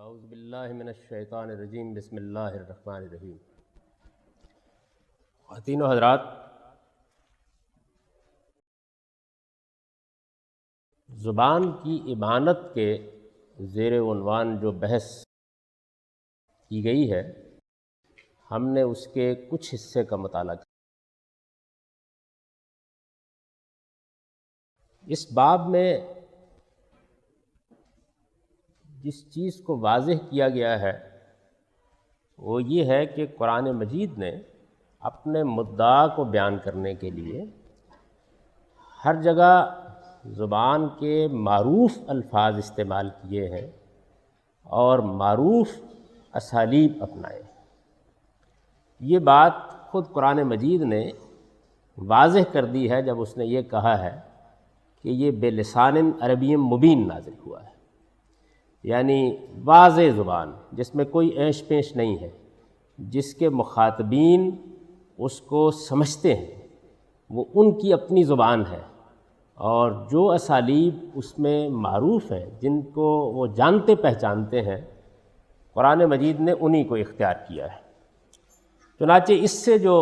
اعوذ باللہ من الشیطان الرجیم بسم اللہ الرحمن الرحیم۔ خواتین و حضرات، زبان کی ابانت کے زیر عنوان جو بحث کی گئی ہے، ہم نے اس کے کچھ حصے کا مطالعہ کیا۔ اس باب میں جس چیز کو واضح کیا گیا ہے وہ یہ ہے کہ قرآن مجید نے اپنے مدعا کو بیان کرنے کے لیے ہر جگہ زبان کے معروف الفاظ استعمال کیے ہیں اور معروف اسالیب اپنائے۔ یہ بات خود قرآن مجید نے واضح کر دی ہے جب اس نے یہ کہا ہے کہ یہ بلسان عربی مبین نازل ہوا ہے، یعنی واضح زبان جس میں کوئی اینش پینش نہیں ہے، جس کے مخاطبین اس کو سمجھتے ہیں، وہ ان کی اپنی زبان ہے، اور جو اسالیب اس میں معروف ہیں جن کو وہ جانتے پہچانتے ہیں، قرآن مجید نے انہی کو اختیار کیا ہے۔ چنانچہ اس سے جو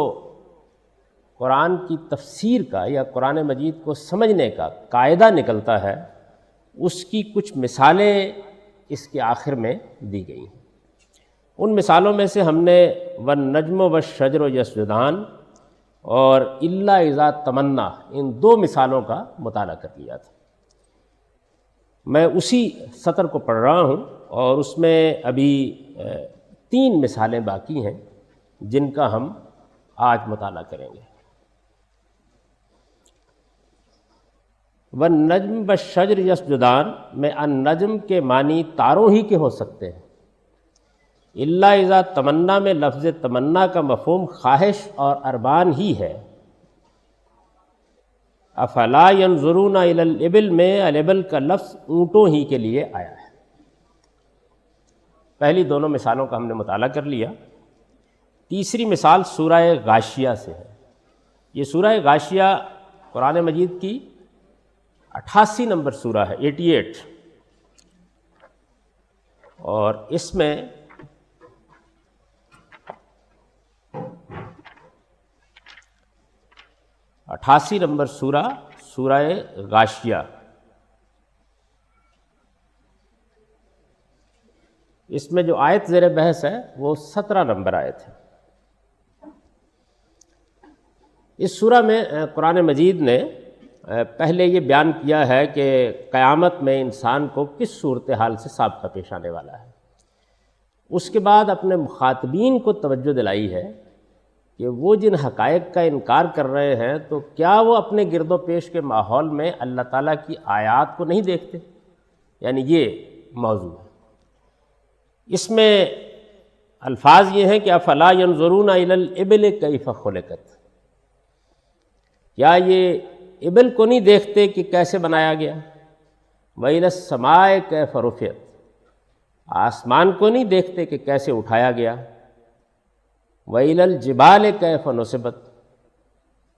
قرآن کی تفسیر کا یا قرآن مجید کو سمجھنے کا قاعدہ نکلتا ہے، اس کی کچھ مثالیں اس کے آخر میں دی گئی ہیں۔ ان مثالوں میں سے ہم نے والنجم والشجر یسجدان اور الا اذا تمنا، ان دو مثالوں کا مطالعہ کر لیا تھا۔ میں اسی سطر کو پڑھ رہا ہوں اور اس میں ابھی 3 مثالیں باقی ہیں جن کا ہم آج مطالعہ کریں گے۔ والنجم والشجر یسجدان میں النجم کے معنی تاروں ہی کے ہو سکتے ہیں۔ الا اذا تمنا میں لفظ تمنا کا مفہوم خواہش اور ارمان ہی ہے۔ افلا ينظرون الى الابل میں الابل کا لفظ اونٹوں ہی کے لیے آیا ہے۔ پہلی دونوں مثالوں کا ہم نے مطالعہ کر لیا۔ تیسری مثال سورہ غاشیہ سے ہے۔ یہ سورہ غاشیہ قرآن مجید کی 88 نمبر سورہ ہے، 88، اور اس میں نمبر سورہ غاشیہ، اس میں جو آیت زیر بحث ہے وہ 17 نمبر آیت ہے۔ اس سورہ میں قرآن مجید نے پہلے یہ بیان کیا ہے کہ قیامت میں انسان کو کس صورتحال سے سابقہ پیش آنے والا ہے۔ اس کے بعد اپنے مخاطبین کو توجہ دلائی ہے کہ وہ جن حقائق کا انکار کر رہے ہیں تو کیا وہ اپنے گرد و پیش کے ماحول میں اللہ تعالیٰ کی آیات کو نہیں دیکھتے، یعنی یہ موضوع ہے۔ اس میں الفاظ یہ ہیں کہ افلا ينظرون الى الابل کیف خلقت، کیا یہ ابل کو نہیں دیکھتے کہ کیسے بنایا گیا؟ وَإِلَى السَّمَاءِ كَيْفَ رُفِعَتْ، آسمان کو نہیں دیکھتے کہ کیسے اٹھایا گیا؟ وَإِلَى الْجِبَالِ كَيْفَ نُصِبَتْ،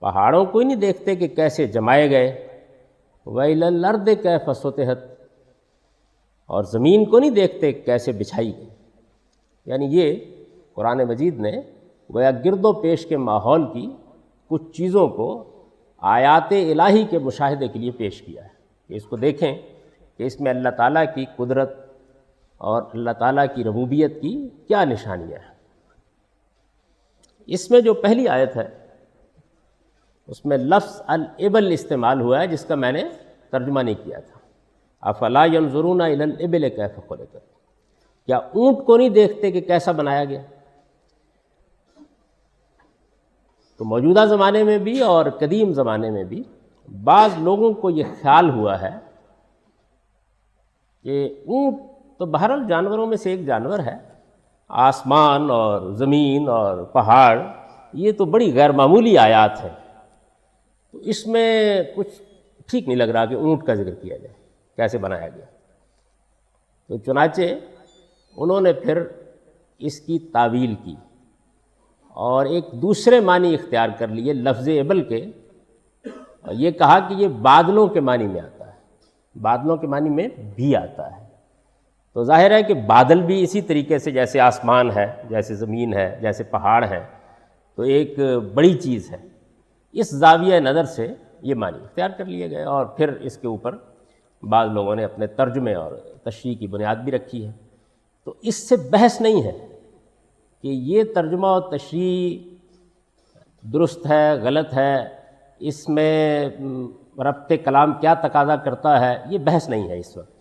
پہاڑوں کو نہیں دیکھتے کہ کیسے جمائے گئے؟ وَإِلَى الْأَرْضِ كَيْفَ سُطِحَتْ، اور زمین کو نہیں دیکھتے کہ کیسے بچھائی گئی؟ یعنی یہ قرآن مجید نے گویا گرد و پیش کے ماحول کی کچھ چیزوں کو آیات الہی کے مشاہدے کے لیے پیش کیا ہے کہ اس کو دیکھیں کہ اس میں اللہ تعالیٰ کی قدرت اور اللہ تعالیٰ کی ربوبیت کی کیا نشانیاں ہیں۔ اس میں جو پہلی آیت ہے اس میں لفظ الابل استعمال ہوا ہے، جس کا میں نے ترجمہ نہیں کیا تھا۔ افلا ينظرون الى الابل کیف خلقت، کیا اونٹ کو نہیں دیکھتے کہ کیسا بنایا گیا؟ تو موجودہ زمانے میں بھی اور قدیم زمانے میں بھی بعض لوگوں کو یہ خیال ہوا ہے کہ اونٹ تو بہرحال جانوروں میں سے ایک جانور ہے، آسمان اور زمین اور پہاڑ یہ تو بڑی غیر معمولی آیات ہیں، تو اس میں کچھ ٹھیک نہیں لگ رہا کہ اونٹ کا ذکر کیا جائے، کیسے بنایا گیا۔ تو چنانچہ انہوں نے پھر اس کی تعویل کی اور ایک دوسرے معنی اختیار کر لیے لفظ ابل کے، اور یہ کہا کہ یہ بادلوں کے معنی میں آتا ہے، بادلوں کے معنی میں بھی آتا ہے۔ تو ظاہر ہے کہ بادل بھی اسی طریقے سے، جیسے آسمان ہے، جیسے زمین ہے، جیسے پہاڑ ہے، تو ایک بڑی چیز ہے. اس زاویہ نظر سے یہ معنی اختیار کر لیے گئے، اور پھر اس کے اوپر بعض لوگوں نے اپنے ترجمے اور تشریح کی بنیاد بھی رکھی ہے. تو اس سے بحث نہیں ہے کہ یہ ترجمہ و تشریح درست ہے، غلط ہے، اس میں ربط کلام کیا تقاضا کرتا ہے، یہ بحث نہیں ہے اس وقت.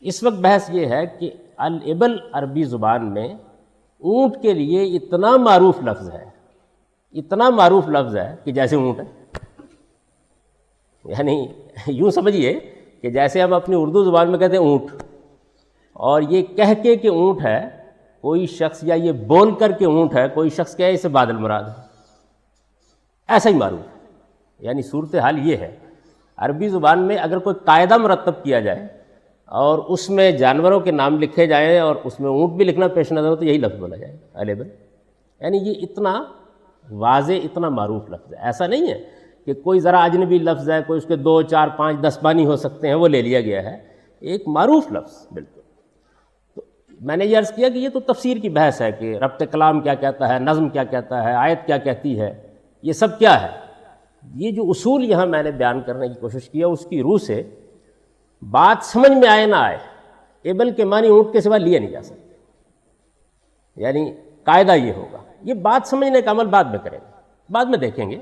اس وقت بحث یہ ہے کہ الابل عربی زبان میں اونٹ کے لیے اتنا معروف لفظ ہے، اتنا معروف لفظ ہے کہ جیسے اونٹ ہے. یعنی یوں سمجھیے کہ جیسے ہم اپنی اردو زبان میں کہتے ہیں اونٹ، اور یہ کہہ کے کہ اونٹ ہے کوئی شخص، یا یہ بول کر کے اونٹ ہے کوئی شخص، کہے اسے بادل مراد ہے، ایسا ہی معروف. یعنی صورتحال یہ ہے، عربی زبان میں اگر کوئی قاعدہ مرتب کیا جائے اور اس میں جانوروں کے نام لکھے جائیں اور اس میں اونٹ بھی لکھنا پیش نظر ہو، تو یہی لفظ بولا جائے الابل. یعنی یہ اتنا واضح، اتنا معروف لفظ ہے. ایسا نہیں ہے کہ کوئی ذرا اجنبی لفظ ہے، کوئی اس کے 2 4 5 10 معنی ہو سکتے ہیں، وہ لے لیا گیا ہے. ایک معروف لفظ بالکل. تو میں نے یہ عرض کیا کہ یہ تو تفسیر کی بحث ہے کہ ربط کلام کیا کہتا ہے، نظم کیا کہتا ہے، آیت کیا کہتی ہے، یہ سب کیا ہے. یہ جو اصول یہاں میں نے بیان کرنے کی کوشش کی ہے، اس کی روح سے بات سمجھ میں آئے نہ آئے، ایبل کے معنی اونٹ کے سوا لیے نہیں جا سکتے. یعنی قاعدہ یہ ہوگا. یہ بات سمجھنے کا عمل بعد میں کریں گے، بعد میں دیکھیں گے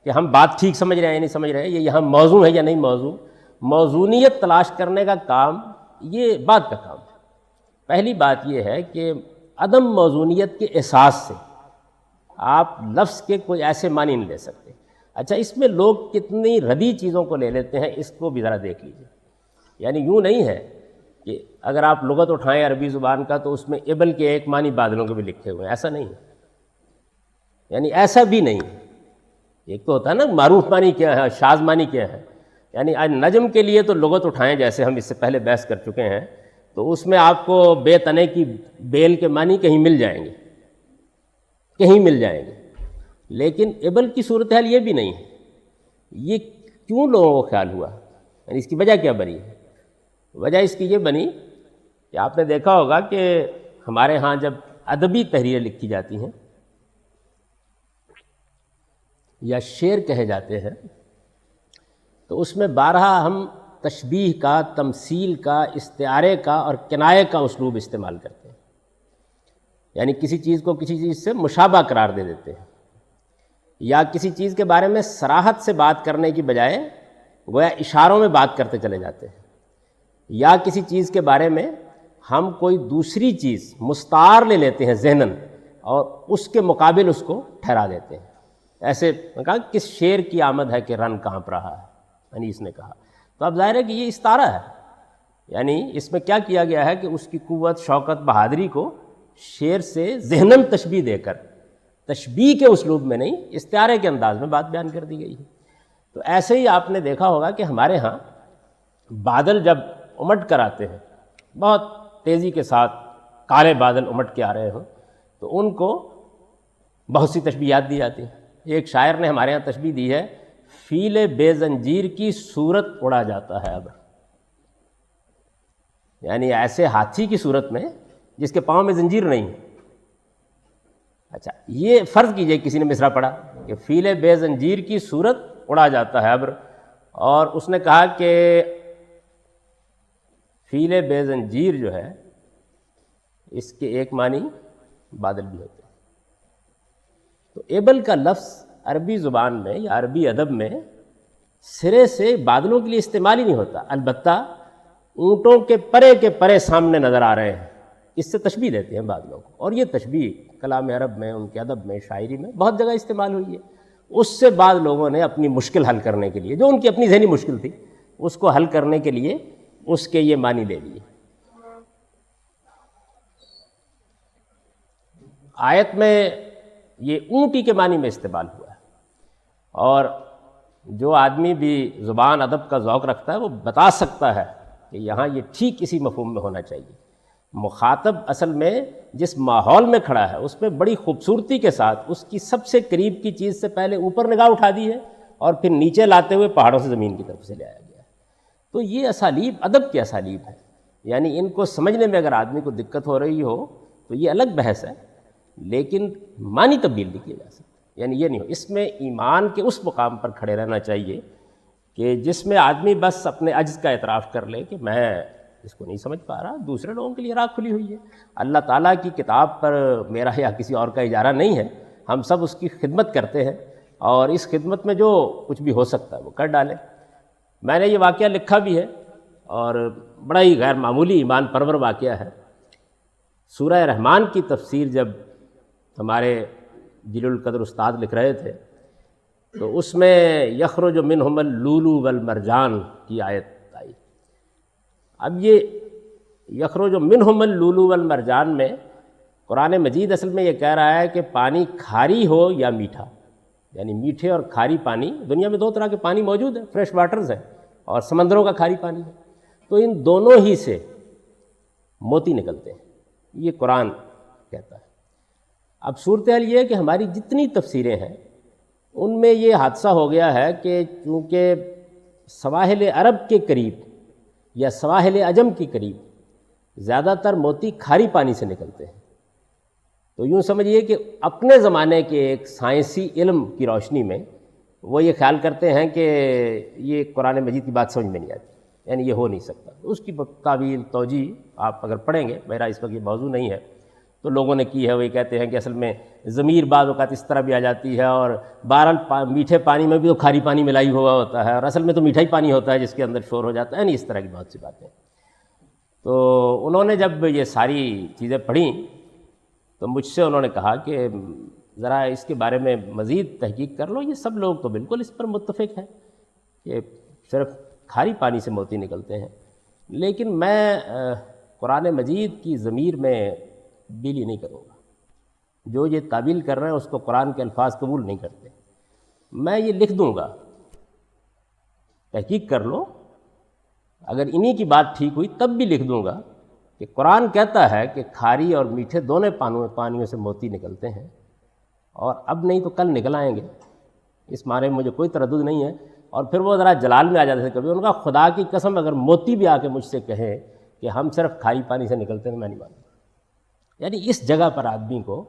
کہ ہم بات ٹھیک سمجھ رہے ہیں یا نہیں سمجھ رہے ہیں، یہ یہاں موضوع ہے یا نہیں موضوع. موضوعیت تلاش کرنے کا کام یہ بعد کا کام ہے. پہلی بات یہ ہے کہ عدم موضوعیت کے احساس سے آپ لفظ کے کوئی ایسے معنی نہیں لے سکتے. اچھا، اس میں لوگ کتنی ردی چیزوں کو لے لیتے ہیں، اس کو بھی ذرا دیکھ لیجیے. یعنی یوں نہیں ہے کہ اگر آپ لغت اٹھائیں عربی زبان کا تو اس میں ابل کے ایک معنی بادلوں کے بھی لکھے ہوئے ہیں، ایسا نہیں ہے. یعنی ایسا بھی نہیں ہے. ایک تو ہوتا ہے نا معروف معنی کیا ہے، شاذ معنی کیا ہے. یعنی آج نجم کے لیے تو لغت اٹھائیں، جیسے ہم اس سے پہلے بحث کر چکے ہیں، تو اس میں آپ کو بے تنے کی بیل کے معنی کہیں مل جائیں گے، کہیں مل جائیں گے. لیکن ابل کی صورتحال یہ بھی نہیں ہے. یہ کیوں لوگوں کو خیال ہوا؟ یعنی اس کی وجہ کیا بنی ہے؟ وجہ اس کی یہ بنی کہ آپ نے دیکھا ہوگا کہ ہمارے ہاں جب ادبی تحریریں لکھی جاتی ہیں یا شعر کہے جاتے ہیں، تو اس میں بارہا ہم تشبیہ کا، تمثیل کا، استعارے کا اور کنایے کا اسلوب استعمال کرتے ہیں. یعنی کسی چیز کو کسی چیز سے مشابہ قرار دے دیتے ہیں، یا کسی چیز کے بارے میں صراحت سے بات کرنے کی بجائے گویا اشاروں میں بات کرتے چلے جاتے ہیں، یا کسی چیز کے بارے میں ہم کوئی دوسری چیز مستعار لے لیتے ہیں ذہناً اور اس کے مقابل اس کو ٹھہرا دیتے ہیں. ایسے کہا کس شعر کی آمد ہے کہ رن کانپ رہا ہے، انیس نے کہا. تو اب ظاہر ہے کہ یہ استعارہ ہے. یعنی اس میں کیا کیا گیا ہے کہ اس کی قوت، شوکت، بہادری کو شعر سے ذہناً تشبیہ دے کر، تشبیہ کے اسلوب میں نہیں، استعارے کے انداز میں بات بیان کر دی گئی ہے. تو ایسے ہی آپ نے دیکھا ہوگا کہ ہمارے ہاں بادل جب امٹ کر آتے ہیں، بہت تیزی کے ساتھ کالے بادل امٹ کے آ رہے ہوں، تو ان کو بہت سی تشبیہات دی جاتی ہیں. ایک شاعر نے ہمارے ہاں تشبیہ دی ہے، فیل بے زنجیر کی صورت اڑا جاتا ہے اب. یعنی ایسے ہاتھی کی صورت میں جس کے پاؤں میں زنجیر نہیں. اچھا، یہ فرض کیجئے کسی نے مصرع پڑھا کہ فیل بے زنجیر کی صورت اڑا جاتا ہے ابر، اور اس نے کہا کہ فیل بے زنجیر جو ہے اس کے ایک معنی بادل بھی ہوتے ہیں. تو ایبل کا لفظ عربی زبان میں یا عربی ادب میں سرے سے بادلوں کے لیے استعمال ہی نہیں ہوتا. البتہ اونٹوں کے پرے سامنے نظر آ رہے ہیں، اس سے تشبیہ دیتے ہیں بادلوں کو. اور یہ تشبیہ کلام عرب میں، ان کے ادب میں، شاعری میں بہت جگہ استعمال ہوئی ہے. اس سے بعض لوگوں نے اپنی مشکل حل کرنے کے لیے، جو ان کی اپنی ذہنی مشکل تھی، اس کو حل کرنے کے لیے اس کے یہ معنی لے لیے. آیت میں یہ اونٹی کے معنی میں استعمال ہوا ہے، اور جو آدمی بھی زبان ادب کا ذوق رکھتا ہے وہ بتا سکتا ہے کہ یہاں یہ ٹھیک اسی مفہوم میں ہونا چاہیے. مخاطب اصل میں جس ماحول میں کھڑا ہے اس پہ بڑی خوبصورتی کے ساتھ اس کی سب سے قریب کی چیز سے پہلے اوپر نگاہ اٹھا دی ہے اور پھر نیچے لاتے ہوئے پہاڑوں سے زمین کی طرف سے لے آیا گیا ہے. تو یہ اسالیب ادب کی اسالیب ہے. یعنی ان کو سمجھنے میں اگر آدمی کو دقت ہو رہی ہو تو یہ الگ بحث ہے، لیکن معنی تبدیل نہیں کیا جا سکتا۔ یعنی یہ نہیں ہو، اس میں ایمان کے اس مقام پر کھڑے رہنا چاہیے کہ جس میں آدمی بس اپنے عجز کا اعتراف کر لے کہ میں اس کو نہیں سمجھ پا رہا، دوسرے لوگوں کے لیے راہ کھلی ہوئی ہے۔ اللہ تعالیٰ کی کتاب پر میرا یا کسی اور کا اجارہ نہیں ہے، ہم سب اس کی خدمت کرتے ہیں، اور اس خدمت میں جو کچھ بھی ہو سکتا ہے وہ کر ڈالیں۔ میں نے یہ واقعہ لکھا بھی ہے، اور بڑا ہی غیر معمولی ایمان پرور واقعہ ہے۔ سورہ رحمان کی تفسیر جب ہمارے جلیل القدر استاد لکھ رہے تھے تو اس میں یخرج منہم اللؤلؤ والمرجان کی آیت آئی۔ اب یہ یخرج منہم اللؤلؤ والمرجان میں قرآن مجید اصل میں یہ کہہ رہا ہے کہ پانی کھاری ہو یا میٹھا، یعنی میٹھے اور کھاری پانی، دنیا میں دو طرح کے پانی موجود ہیں، فریش واٹرز ہیں اور سمندروں کا کھاری پانی ہے، تو ان دونوں ہی سے موتی نکلتے ہیں، یہ قرآن کہتا ہے۔ اب صورتحال یہ ہے کہ ہماری جتنی تفسیریں ہیں ان میں یہ حادثہ ہو گیا ہے کہ چونکہ سواحل عرب کے قریب یا سواحل عجم کے قریب زیادہ تر موتی کھاری پانی سے نکلتے ہیں، تو یوں سمجھیے کہ اپنے زمانے کے ایک سائنسی علم کی روشنی میں وہ یہ خیال کرتے ہیں کہ یہ قرآن مجید کی بات سمجھ میں نہیں آتی، یعنی یہ ہو نہیں سکتا۔ اس کی تعویل توجیہ آپ اگر پڑھیں گے، میرا اس وقت یہ موضوع نہیں ہے، تو لوگوں نے کی ہے، وہ یہ کہتے ہیں کہ اصل میں ضمیر بعض اوقات اس طرح بھی آ جاتی ہے، اور بہرحال میٹھے پانی میں بھی تو کھاری پانی ملائی ہوا ہوتا ہے، اور اصل میں تو میٹھا ہی پانی ہوتا ہے جس کے اندر شور ہو جاتا ہے، نہیں اس طرح کی بہت سی باتیں۔ تو انہوں نے جب یہ ساری چیزیں پڑھیں تو مجھ سے انہوں نے کہا کہ ذرا اس کے بارے میں مزید تحقیق کر لو، یہ سب لوگ تو بالکل اس پر متفق ہیں کہ صرف کھاری پانی سے موتی نکلتے ہیں، لیکن میں قرآن مجید کی ضمیر میں بیلی نہیں کروں گا، جو یہ تعبیل کر رہے ہیں اس کو قرآن کے الفاظ قبول نہیں کرتے، میں یہ لکھ دوں گا، تحقیق کر لو، اگر انہی کی بات ٹھیک ہوئی تب بھی لکھ دوں گا کہ قرآن کہتا ہے کہ کھاری اور میٹھے دونوں پانیوں سے موتی نکلتے ہیں، اور اب نہیں تو کل نکل آئیں گے، اس بارے میں مجھے کوئی تردد نہیں ہے۔ اور پھر وہ ذرا جلال میں آ جاتے تھے کبھی، ان کا خدا کی قسم اگر موتی بھی آ کے مجھ سے کہے کہ ہم صرف کھاری پانی سے نکلتے ہیں، میں نہیں مانتا۔ یعنی اس جگہ پر آدمی کو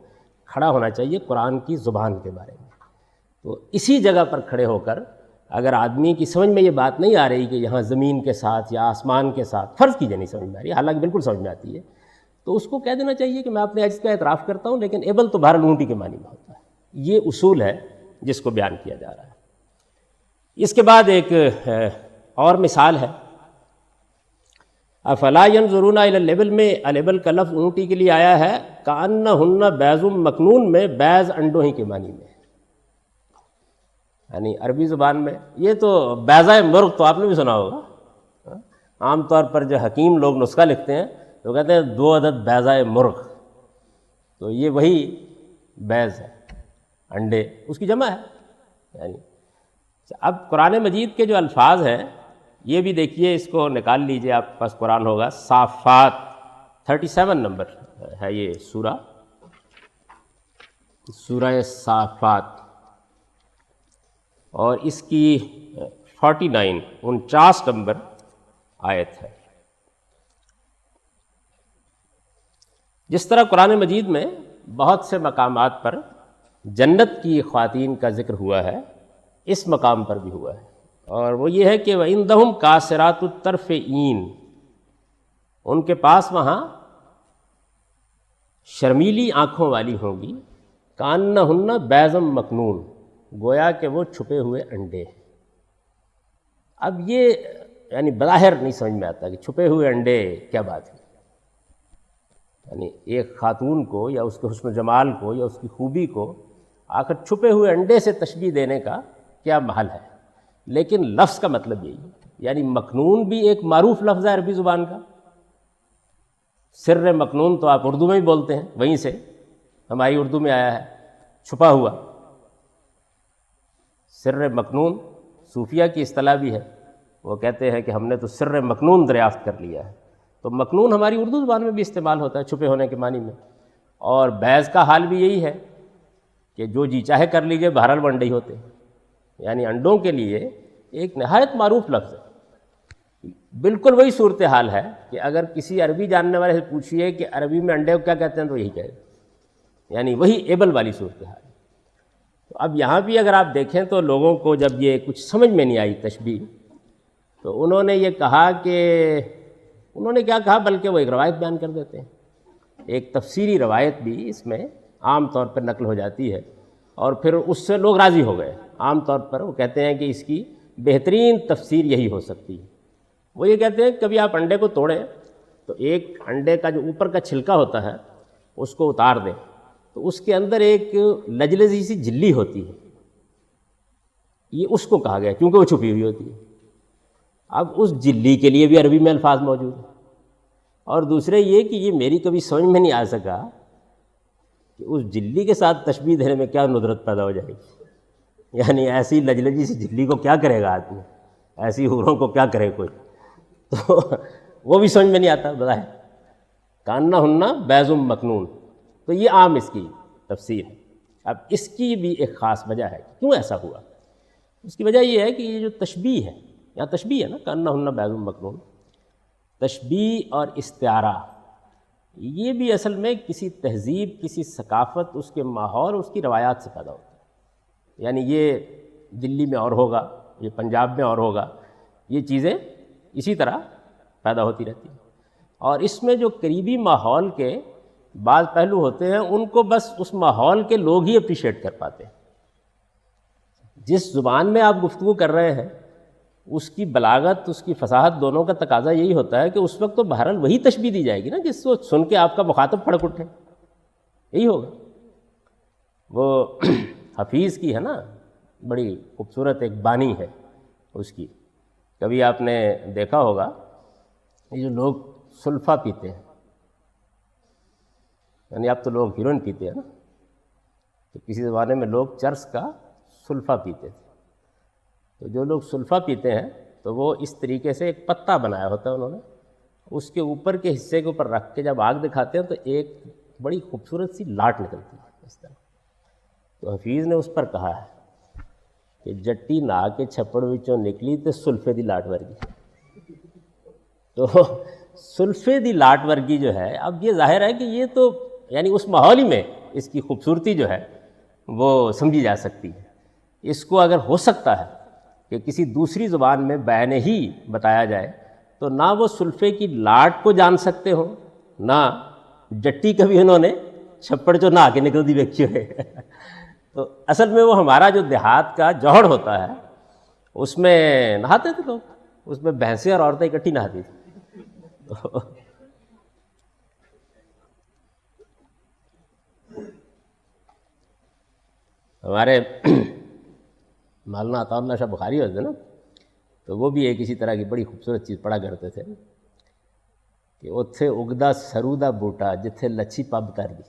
کھڑا ہونا چاہیے قرآن کی زبان کے بارے میں، تو اسی جگہ پر کھڑے ہو کر اگر آدمی کی سمجھ میں یہ بات نہیں آ رہی کہ یہاں زمین کے ساتھ یا آسمان کے ساتھ، فرض کیجیے نہیں سمجھ میں آ رہی، حالانکہ بالکل سمجھ میں آتی ہے، تو اس کو کہہ دینا چاہیے کہ میں اپنے عجز کا اعتراف کرتا ہوں، لیکن ایبل تو بہرحال اونٹی کے معنی میں ہوتا ہے۔ یہ اصول ہے جس کو بیان کیا جا رہا ہے۔ اس کے بعد ایک اور مثال ہے، افلا ینظرون الی الابل میں الابل کا لفظ اونٹی کے لیے آیا ہے، کأنہن بیض مکنون میں بیض انڈوں ہی کے معنی میں، یعنی عربی زبان میں یہ تو بیضہ مرغ تو آپ نے بھی سنا ہوگا، عام طور پر جو حکیم لوگ نسخہ لکھتے ہیں تو کہتے ہیں 2 عدد بیضہ مرغ، تو یہ وہی بیض ہے، انڈے اس کی جمع ہے۔ یعنی اب قرآن مجید کے جو الفاظ ہیں یہ بھی دیکھیے، اس کو نکال لیجئے، آپ کے پاس قرآن ہوگا، صافات 37 نمبر ہے یہ سورہ صافات، اور اس کی 49 نمبر آیت ہے۔ جس طرح قرآن مجید میں بہت سے مقامات پر جنت کی خواتین کا ذکر ہوا ہے، اس مقام پر بھی ہوا ہے، اور وہ یہ ہے کہ وَعِندَهُمْ قَاصِرَاتُ الطَّرْفِ عِین، ان کے پاس وہاں شرمیلی آنکھوں والی ہوں گی، کأنہن بیض مکنون، گویا کہ وہ چھپے ہوئے انڈے ہیں۔ اب یہ یعنی بظاہر نہیں سمجھ میں آتا کہ چھپے ہوئے انڈے کیا بات ہے، یعنی ایک خاتون کو یا اس کے حسن و جمال کو یا اس کی خوبی کو آخر چھپے ہوئے انڈے سے تشبیہ دینے کا کیا محل ہے، لیکن لفظ کا مطلب یہی ہے، یعنی مکنون بھی ایک معروف لفظ ہے عربی زبان کا، سر مکنون تو آپ اردو میں بھی بولتے ہیں، وہیں سے ہماری اردو میں آیا ہے، چھپا ہوا۔ سر مکنون صوفیہ کی اصطلاح بھی ہے، وہ کہتے ہیں کہ ہم نے تو سر مکنون دریافت کر لیا ہے، تو مکنون ہماری اردو زبان میں بھی استعمال ہوتا ہے چھپے ہونے کے معنی میں، اور بیض کا حال بھی یہی ہے کہ جو جی چاہے کر لیجئے، بہرحال وہ انڈے ہی ہوتے ہیں، یعنی انڈوں کے لیے ایک نہایت معروف لفظ ہے۔ بالکل وہی صورتحال ہے کہ اگر کسی عربی جاننے والے سے پوچھیے کہ عربی میں انڈے کو کیا کہتے ہیں تو یہی کہے گا، یعنی وہی ایبل والی صورتحال۔ تو اب یہاں بھی اگر آپ دیکھیں تو لوگوں کو جب یہ کچھ سمجھ میں نہیں آئی تشبیہ، تو انہوں نے یہ کہا کہ انہوں نے کیا کہا، بلکہ وہ ایک روایت بیان کر دیتے ہیں، ایک تفسیری روایت بھی اس میں عام طور پر نقل ہو جاتی ہے، اور پھر اس سے لوگ راضی ہو گئے۔ عام طور پر وہ کہتے ہیں کہ اس کی بہترین تفسیر یہی ہو سکتی ہے۔ وہ یہ کہتے ہیں کہ کبھی آپ انڈے کو توڑیں تو ایک انڈے کا جو اوپر کا چھلکا ہوتا ہے اس کو اتار دیں، تو اس کے اندر ایک لجلجی سی جھلی ہوتی ہے، یہ اس کو کہا گیا کیونکہ وہ چھپی ہوئی ہوتی ہے۔ اب اس جھلی کے لیے بھی عربی میں الفاظ موجود ہیں، اور دوسرے یہ کہ یہ میری کبھی سمجھ میں نہیں آ سکا کہ اس جھلی کے ساتھ تشبیہ دینے میں کیا ندرت پیدا ہو جائے گی، یعنی ایسی لجلجی سی جھلی کو کیا کرے گا آدمی، ایسی حوروں کو کیا کرے کوئی، تو وہ بھی سمجھ میں نہیں آتا بظاہر، کاننا ہننا بیض مکنون۔ تو یہ عام اس کی تفسیر ہے۔ اب اس کی بھی ایک خاص وجہ ہے کیوں ایسا ہوا۔ اس کی وجہ یہ ہے کہ یہ جو تشبیہ ہے، یہاں تشبیہ ہے نا، کاننا ہننا بیض مکنون، تشبیہ اور استعارہ، یہ بھی اصل میں کسی تہذیب، کسی ثقافت، اس کے ماحول، اس کی روایات سے پیدا ہوتا ہے۔ یعنی یہ دلی میں اور ہوگا، یہ پنجاب میں اور ہوگا، یہ چیزیں اسی طرح پیدا ہوتی رہتی ہیں۔ اور اس میں جو قریبی ماحول کے بعض پہلو ہوتے ہیں ان کو بس اس ماحول کے لوگ ہی اپریشیٹ کر پاتے ہیں۔ جس زبان میں آپ گفتگو کر رہے ہیں اس کی بلاغت، اس کی فصاحت دونوں کا تقاضا یہی ہوتا ہے کہ اس وقت تو بہرحال وہی تشبیہ دی جائے گی نا جس کو سن کے آپ کا مخاطب پھڑک اٹھے، یہی ہوگا۔ وہ حفیظ کی ہے نا بڑی خوبصورت ایک بانی ہے اس کی، کبھی آپ نے دیکھا ہوگا یہ جو لوگ سلفا پیتے ہیں، یعنی اب تو لوگ ہیروئن پیتے ہیں نا، تو کسی زمانے میں لوگ چرس کا سلفا پیتے تھے۔ تو جو لوگ سلفا پیتے ہیں تو وہ اس طریقے سے ایک پتا بنایا ہوتا ہے انہوں نے، اس کے اوپر کے حصے کے اوپر رکھ کے جب آگ دکھاتے ہیں تو ایک بڑی خوبصورت سی لاٹ نکلتی ہے اس طرح۔ تو حفیظ نے اس پر کہا ہے کہ جٹی نہ کے چھپڑ وچوں نکلی تے سلفے دی لاٹ ورگی۔ تو سلفے دی لاٹ ورگی جو ہے، اب یہ ظاہر ہے کہ یہ تو یعنی اس ماحول ہی میں اس کی خوبصورتی جو ہے وہ سمجھی جا سکتی ہے۔ اس کو اگر ہو سکتا ہے کہ کسی دوسری زبان میں بیان ہی بتایا جائے تو نہ وہ سلفے کی لاٹ کو جان سکتے ہوں، نہ جٹی کبھی انہوں نے چھپڑ جو نہ کے نکل دی ویکھی ہوئے۔ تو اصل میں وہ ہمارا جو دیہات کا جوہر ہوتا ہے اس میں نہاتے تھے لوگ، اس میں بھینسیں اور عورتیں اکٹھی نہاتی تھیں۔ ہمارے مولانا عطا اللہ شاہ بخاری ہوتے نا، تو وہ بھی ایک اسی طرح کی بڑی خوبصورت چیز پڑھا کرتے تھے کہ اتھے اگدا سرو دا بوٹا جتھے لچھی پب کر دی۔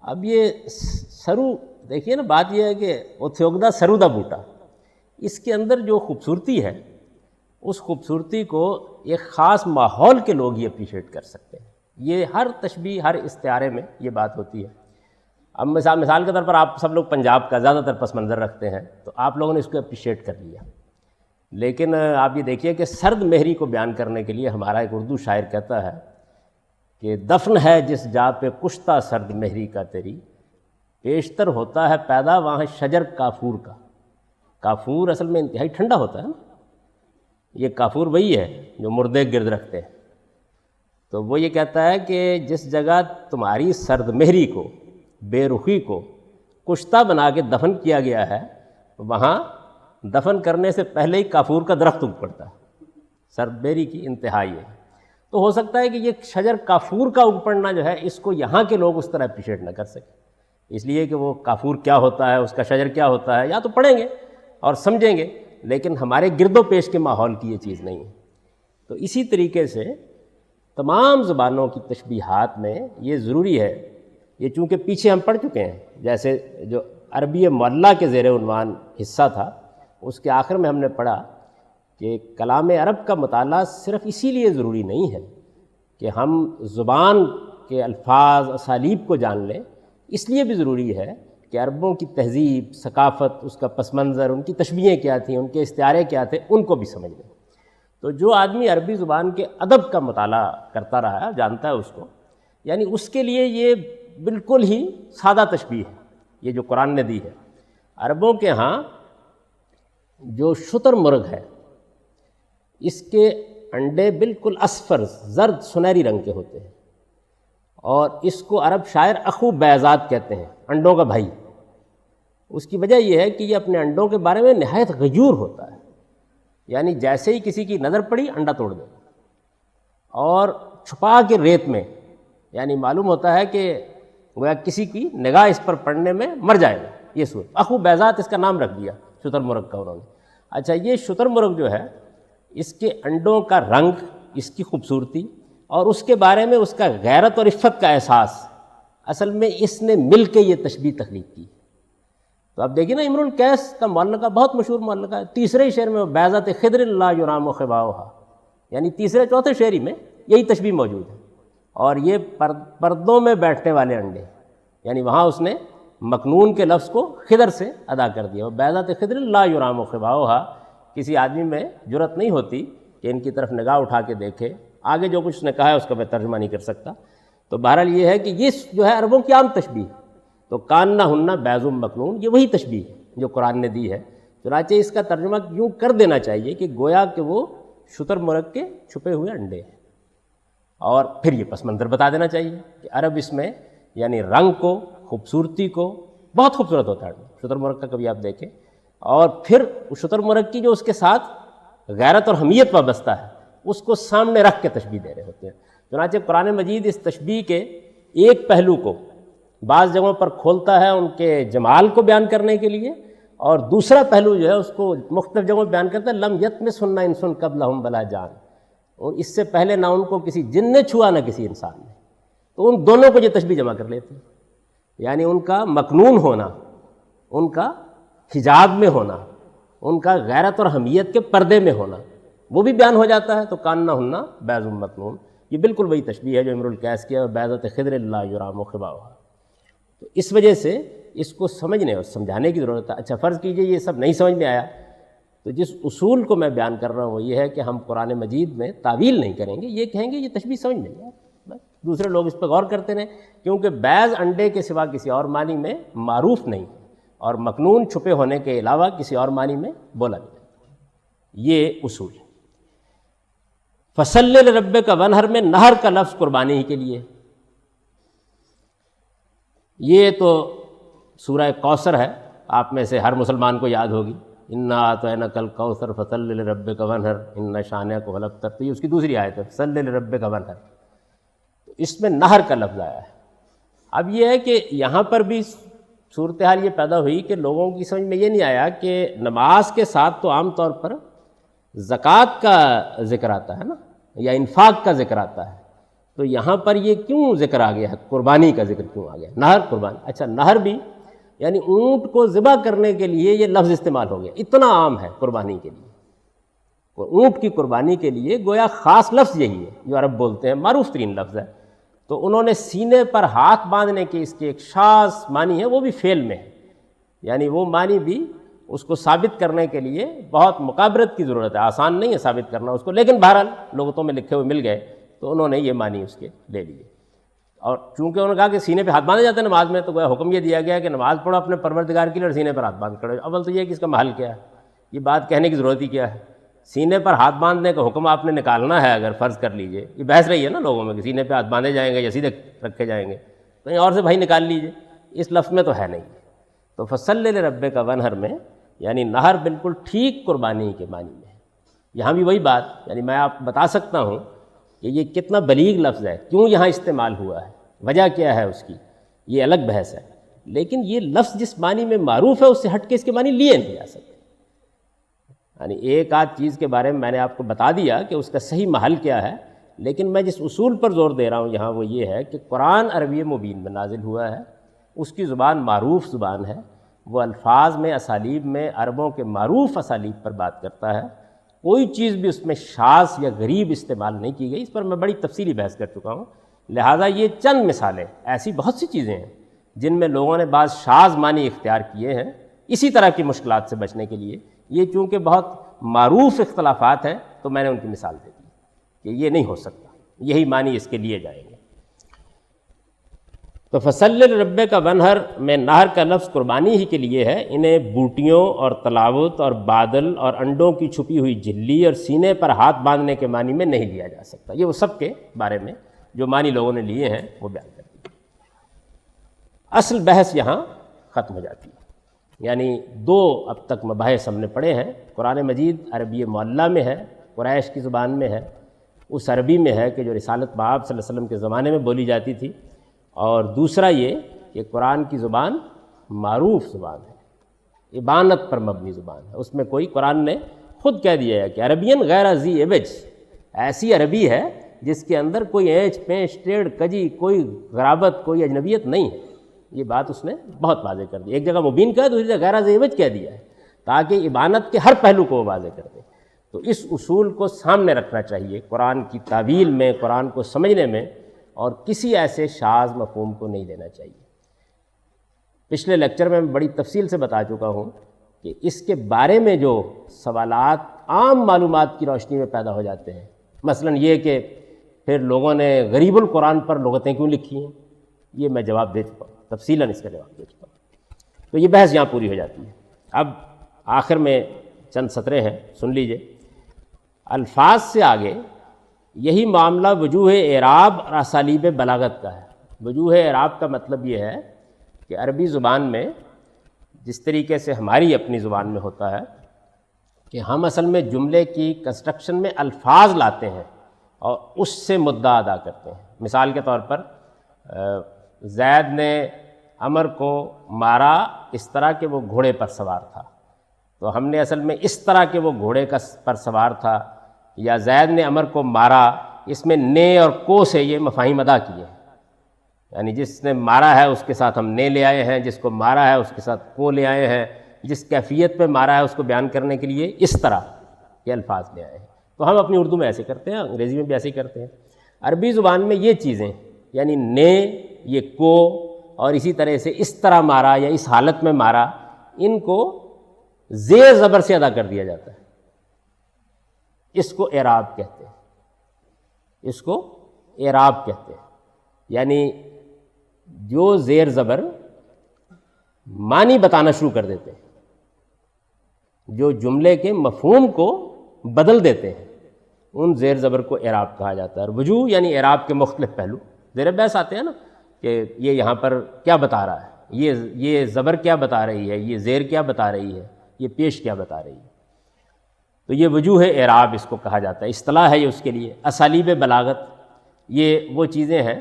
اب یہ سرو دیکھیے نا، بات یہ ہے کہ اتھے اگدا سرو دا بوٹا، اس کے اندر جو خوبصورتی ہے اس خوبصورتی کو ایک خاص ماحول کے لوگ ہی اپریشیٹ کر سکتے ہیں۔ یہ ہر تشبیہ، ہر استعارے میں یہ بات ہوتی ہے۔ اب مثال کے طور پر آپ سب لوگ پنجاب کا زیادہ تر پس منظر رکھتے ہیں تو آپ لوگوں نے اس کو اپریشیٹ کر لیا، لیکن آپ یہ دیکھیے کہ سرد مہری کو بیان کرنے کے لیے ہمارا ایک اردو شاعر کہتا ہے کہ دفن ہے جس جا پہ کشتہ سرد مہری کا تیری، پیشتر ہوتا ہے پیدا وہاں شجر کافور کا۔ کافور اصل میں انتہائی ٹھنڈا ہوتا ہے نا، یہ کافور وہی ہے جو مردے گرد رکھتے ہیں۔ تو وہ یہ کہتا ہے کہ جس جگہ تمہاری سرد مہری کو، بے رخی کو کشتہ بنا کے دفن کیا گیا ہے، وہاں دفن کرنے سے پہلے ہی کافور کا درخت اگ پڑتا ہے۔ سرد مہری کی انتہائی ہے، تو ہو سکتا ہے کہ یہ شجر کافور کا اگ پڑنا جو ہے اس کو یہاں کے لوگ اس طرح اپریشیٹ نہ کر سکیں، اس لیے کہ وہ کافور کیا ہوتا ہے، اس کا شجر کیا ہوتا ہے، یا تو پڑھیں گے اور سمجھیں گے، لیکن ہمارے گرد و پیش کے ماحول کی یہ چیز نہیں ہے۔ تو اسی طریقے سے تمام زبانوں کی تشبیہات میں یہ ضروری ہے، یہ چونکہ پیچھے ہم پڑھ چکے ہیں، جیسے جو عربی معلیٰ کے زیر عنوان حصہ تھا اس کے آخر میں ہم نے پڑھا کہ کلام عرب کا مطالعہ صرف اسی لیے ضروری نہیں ہے کہ ہم زبان کے الفاظ اسالیب کو جان لیں، اس لیے بھی ضروری ہے کہ عربوں کی تہذیب، ثقافت، اس کا پس منظر، ان کی تشبیہیں کیا تھیں، ان کے استعارے کیا تھے، ان کو بھی سمجھ لیں۔ تو جو آدمی عربی زبان کے ادب کا مطالعہ کرتا رہا ہے جانتا ہے اس کو، یعنی اس کے لیے یہ بالکل ہی سادہ تشبیہ ہے یہ جو قرآن نے دی ہے۔ عربوں کے ہاں جو شتر مرغ ہے اس کے انڈے بالکل اصفر زرد سنہری رنگ کے ہوتے ہیں، اور اس کو عرب شاعر اخو بیضات کہتے ہیں، انڈوں کا بھائی۔ اس کی وجہ یہ ہے کہ یہ اپنے انڈوں کے بارے میں نہایت غیور ہوتا ہے، یعنی جیسے ہی کسی کی نظر پڑی انڈا توڑ دے، اور چھپا کے ریت میں، یعنی معلوم ہوتا ہے کہ گویا کسی کی نگاہ اس پر پڑنے میں مر جائے گا۔ یہ صورت اخو بیضات اس کا نام رکھ دیا شتر مرغ کا انہوں نے۔ اچھا، یہ شتر مرغ جو ہے اس کے انڈوں کا رنگ، اس کی خوبصورتی اور اس کے بارے میں اس کا غیرت اور عفت کا احساس، اصل میں اس نے مل کے یہ تشبیہ تخلیق کی۔ تو اب دیکھیے نا، امرؤ القیس کا معلقہ بہت مشہور معلقہ ہے، تیسرے شعر میں بیضات خضر لا یرام خباؤہا، یعنی تیسرے چوتھے شعر میں یہی تشبیہ موجود ہے۔ اور یہ پردوں میں بیٹھنے والے انڈے، یعنی وہاں اس نے مکنون کے لفظ کو خضر سے ادا کر دیا۔ بیضات خضر لا یرام خباؤہا، کسی آدمی میں جرأت نہیں ہوتی کہ ان کی طرف نگاہ اٹھا کے دیکھے۔ آگے جو کچھ اس نے کہا ہے اس کا میں ترجمہ نہیں کر سکتا۔ تو بہرحال یہ ہے کہ یہ جو ہے عربوں کی عام تشبیہ، تو کاننا ہننا بیض مکنون، یہ وہی تشبیہ ہے جو قرآن نے دی ہے۔ چنانچہ اس کا ترجمہ یوں کر دینا چاہیے کہ گویا کہ وہ شتر مرغ کے چھپے ہوئے انڈے ہیں، اور پھر یہ پس منظر بتا دینا چاہیے کہ عرب اس میں یعنی رنگ کو، خوبصورتی کو، بہت خوبصورت ہوتا ہے شتر مرغ کا، کبھی آپ دیکھیں، اور پھر شتر مرغ کی جو اس کے ساتھ غیرت اور حمیت وابستہ ہے اس کو سامنے رکھ کے تشبیہ دے رہے ہوتے ہیں۔ چنانچہ قرآن مجید اس تشبیہ کے ایک پہلو کو بعض جگہوں پر کھولتا ہے ان کے جمال کو بیان کرنے کے لیے، اور دوسرا پہلو جو ہے اس کو مختلف جگہوں پہ بیان کرتا ہے، لم یطمثھن انس قبلہم ولا جان، اور اس سے پہلے نہ ان کو کسی جن نے چھوا نہ کسی انسان نے۔ تو ان دونوں کو یہ تشبیہ جمع کر لیتے ہیں، یعنی ان کا مکنون ہونا، ان کا حجاب میں ہونا، ان کا غیرت اور حمیت کے پردے میں ہونا، وہ بھی بیان ہو جاتا ہے۔ تو کاننا ہننا بیض مکنون، یہ بالکل وہی تشبیہ ہے جو امرؤ القیس کیا، بیضات خضر لا یرام خباؤہا۔ تو اس وجہ سے اس کو سمجھنے اور سمجھانے کی ضرورت ہے۔ اچھا، فرض کیجئے یہ سب نہیں سمجھ میں آیا، تو جس اصول کو میں بیان کر رہا ہوں وہ یہ ہے کہ ہم قرآن مجید میں تعویل نہیں کریں گے، یہ کہیں گے یہ تشبیہ سمجھ نہیں آیا، بس دوسرے لوگ اس پہ غور کرتے رہیں، کیونکہ بیض انڈے کے سوا کسی اور معنی میں معروف نہیں، اور مکنون چھپے ہونے کے علاوہ کسی اور معنی میں بولا نہیں جاتا۔ یہ اصول ہے۔ فصل لربک ونحر میں نہر کا لفظ قربانی ہی کے لیے، یہ تو سورہ کوثر ہے، آپ میں سے ہر مسلمان کو یاد ہوگی، انا اعطیناک الکوثر فصل لربک ونحر ان شانئک هو الابتر، تو یہ اس کی دوسری آیت ہے، فصل لربک ونحر۔ تو اس میں نہر کا لفظ آیا ہے۔ اب یہ ہے کہ یہاں پر بھی صورتحال یہ پیدا ہوئی کہ لوگوں کی سمجھ میں یہ نہیں آیا کہ نماز کے ساتھ تو عام طور پر زکوٰۃ کا ذکر آتا ہے نا، یا انفاق کا ذکر آتا ہے، تو یہاں پر یہ کیوں ذکر آ گیا ہے، قربانی کا ذکر کیوں آ گیا، نہر قربانی۔ اچھا، نہر بھی یعنی اونٹ کو ذبح کرنے کے لیے یہ لفظ استعمال ہو گیا، اتنا عام ہے قربانی کے لیے، اونٹ کی قربانی کے لیے گویا خاص لفظ یہی ہے جو عرب بولتے ہیں، معروف ترین لفظ ہے۔ تو انہوں نے سینے پر ہاتھ باندھنے کے اس کے ایک شاذ معنی ہے، وہ بھی فعل میں ہے، یعنی وہ معنی بھی اس کو ثابت کرنے کے لیے بہت مقابرت کی ضرورت ہے، آسان نہیں ہے ثابت کرنا اس کو، لیکن بہرحال لغتوں میں لکھے ہوئے مل گئے تو انہوں نے یہ معنی اس کے لے لیے۔ اور چونکہ انہوں نے کہا کہ سینے پہ ہاتھ باندھے جاتے ہیں نماز میں، تو وہ حکم یہ دیا گیا کہ نماز پڑھو اپنے پروردگار کے لیے اور سینے پر ہاتھ باندھ کھڑے۔ اول تو یہ کہ اس کا محل کیا ہے، یہ بات کہنے کی ضرورت ہی کیا ہے؟ سینے پر ہاتھ باندھنے کا حکم آپ نے نکالنا ہے اگر فرض کر لیجئے، یہ بحث رہی ہے نا لوگوں میں کہ سینے پہ ہاتھ باندھے جائیں گے یا سیدھے رکھے جائیں گے، کہیں اور سے بھائی نکال لیجئے، اس لفظ میں تو ہے نہیں۔ تو فصل لربک ونحر میں یعنی نہر بالکل ٹھیک قربانی کے معنی میں ہے۔ یہاں بھی وہی بات، یعنی میں آپ بتا سکتا ہوں کہ یہ کتنا بلیغ لفظ ہے، کیوں یہاں استعمال ہوا ہے، وجہ کیا ہے اس کی، یہ الگ بحث ہے، لیکن یہ لفظ جس معنی میں معروف ہے اس سے ہٹ کے اس کے معنی لیے نہیں جا سکتے۔ یعنی ایک آدھ چیز کے بارے میں میں نے آپ کو بتا دیا کہ اس کا صحیح محل کیا ہے، لیکن میں جس اصول پر زور دے رہا ہوں یہاں وہ یہ ہے کہ قرآن عربی مبین میں نازل ہوا ہے، اس کی زبان معروف زبان ہے، وہ الفاظ میں، اسالیب میں عربوں کے معروف اسالیب پر بات کرتا ہے، کوئی چیز بھی اس میں شاذ یا غریب استعمال نہیں کی گئی۔ اس پر میں بڑی تفصیلی بحث کر چکا ہوں، لہٰذا یہ چند مثالیں، ایسی بہت سی چیزیں ہیں جن میں لوگوں نے بعض شاذ معنی اختیار کیے ہیں اسی طرح کی مشکلات سے بچنے کے لیے۔ یہ چونکہ بہت معروف اختلافات ہیں تو میں نے ان کی مثال دے دی کہ یہ نہیں ہو سکتا، یہی معنی اس کے لیے جائیں گے۔ تو فصل لربک ونحر میں نہر کا لفظ قربانی ہی کے لیے ہے، انہیں بوٹیوں اور تلاوت اور بادل اور انڈوں کی چھپی ہوئی جھلی اور سینے پر ہاتھ باندھنے کے معنی میں نہیں لیا جا سکتا۔ یہ وہ سب کے بارے میں جو معنی لوگوں نے لیے ہیں وہ بیان کر دیے۔ اصل بحث یہاں ختم ہو جاتی ہے، یعنی دو اب تک مباحث ہم نے پڑھے ہیں۔ قرآن مجید عربی معلیٰ میں ہے، قریش کی زبان میں ہے، اس عربی میں ہے کہ جو رسالت بآب صلی اللہ علیہ وسلم کے زمانے میں بولی جاتی تھی، اور دوسرا یہ کہ قرآن کی زبان معروف زبان ہے، ابانت پر مبنی زبان ہے۔ اس میں کوئی، قرآن نے خود کہہ دیا ہے کہ عربین غیر ذی عوج، ایسی عربی ہے جس کے اندر کوئی اینچ پینچ ٹیڑھ کجی، کوئی غرابت، کوئی اجنبیت نہیں ہے۔ یہ بات اس نے بہت واضح کر دی، ایک جگہ مبین کہا، دوسری جگہ غیر ذی عوج کہہ دیا ہے، تاکہ ابانت کے ہر پہلو کو وہ واضح کر دے۔ تو اس اصول کو سامنے رکھنا چاہیے قرآن کی تعویل میں، قرآن کو سمجھنے میں، اور کسی ایسے شاذ مفہوم کو نہیں لینا چاہیے۔ پچھلے لیکچر میں بڑی تفصیل سے بتا چکا ہوں کہ اس کے بارے میں جو سوالات عام معلومات کی روشنی میں پیدا ہو جاتے ہیں، مثلا یہ کہ پھر لوگوں نے غریب القرآن پر لغتیں کیوں لکھی ہیں، یہ میں جواب دے چکا ہوں، تفصیلاً اس کا جواب دے چکا ہوں۔ تو یہ بحث یہاں پوری ہو جاتی ہے۔ اب آخر میں چند سطریں ہیں، سن لیجئے۔ الفاظ سے آگے یہی معاملہ وجوہ اعراب اور اسالیب بلاغت کا ہے۔ وجوہ اعراب کا مطلب یہ ہے کہ عربی زبان میں جس طریقے سے ہماری اپنی زبان میں ہوتا ہے کہ ہم اصل میں جملے کی کنسٹرکشن میں الفاظ لاتے ہیں اور اس سے مدعا ادا کرتے ہیں۔ مثال کے طور پر زید نے عمر کو مارا اس طرح کہ وہ گھوڑے پر سوار تھا، تو ہم نے اصل میں اس طرح کہ وہ گھوڑے پر سوار تھا، یا زید نے عمر کو مارا، اس میں نے اور کو سے یہ مفاہیم ادا کیے ہیں، یعنی جس نے مارا ہے اس کے ساتھ ہم نے لے آئے ہیں، جس کو مارا ہے اس کے ساتھ کو لے آئے ہیں، جس کیفیت پہ مارا ہے اس کو بیان کرنے کے لیے اس طرح یہ الفاظ لے آئے ہیں۔ تو ہم اپنی اردو میں ایسے کرتے ہیں، انگریزی میں بھی ایسے ہی کرتے ہیں۔ عربی زبان میں یہ چیزیں، یعنی نے، یہ کو، اور اسی طرح سے اس طرح مارا یا اس حالت میں مارا، ان کو زیر زبر سے ادا کر دیا جاتا ہے۔ اس کو اعراب کہتے ہیں، اس کو اعراب کہتے ہیں، یعنی جو زیر زبر معنی بتانا شروع کر دیتے ہیں، جو جملے کے مفہوم کو بدل دیتے ہیں، ان زیر زبر کو اعراب کہا جاتا ہے۔ اور وجوہ یعنی اعراب کے مختلف پہلو زیر بحث آتے ہیں نا، کہ یہ یہاں پر کیا بتا رہا ہے، یہ زبر کیا بتا رہی ہے، یہ زیر کیا بتا رہی ہے، یہ پیش کیا بتا رہی ہے۔ تو یہ وجوہ اعراب اس کو کہا جاتا ہے، اصطلاح ہے یہ اس کے لیے۔ اسالیب بلاغت یہ وہ چیزیں ہیں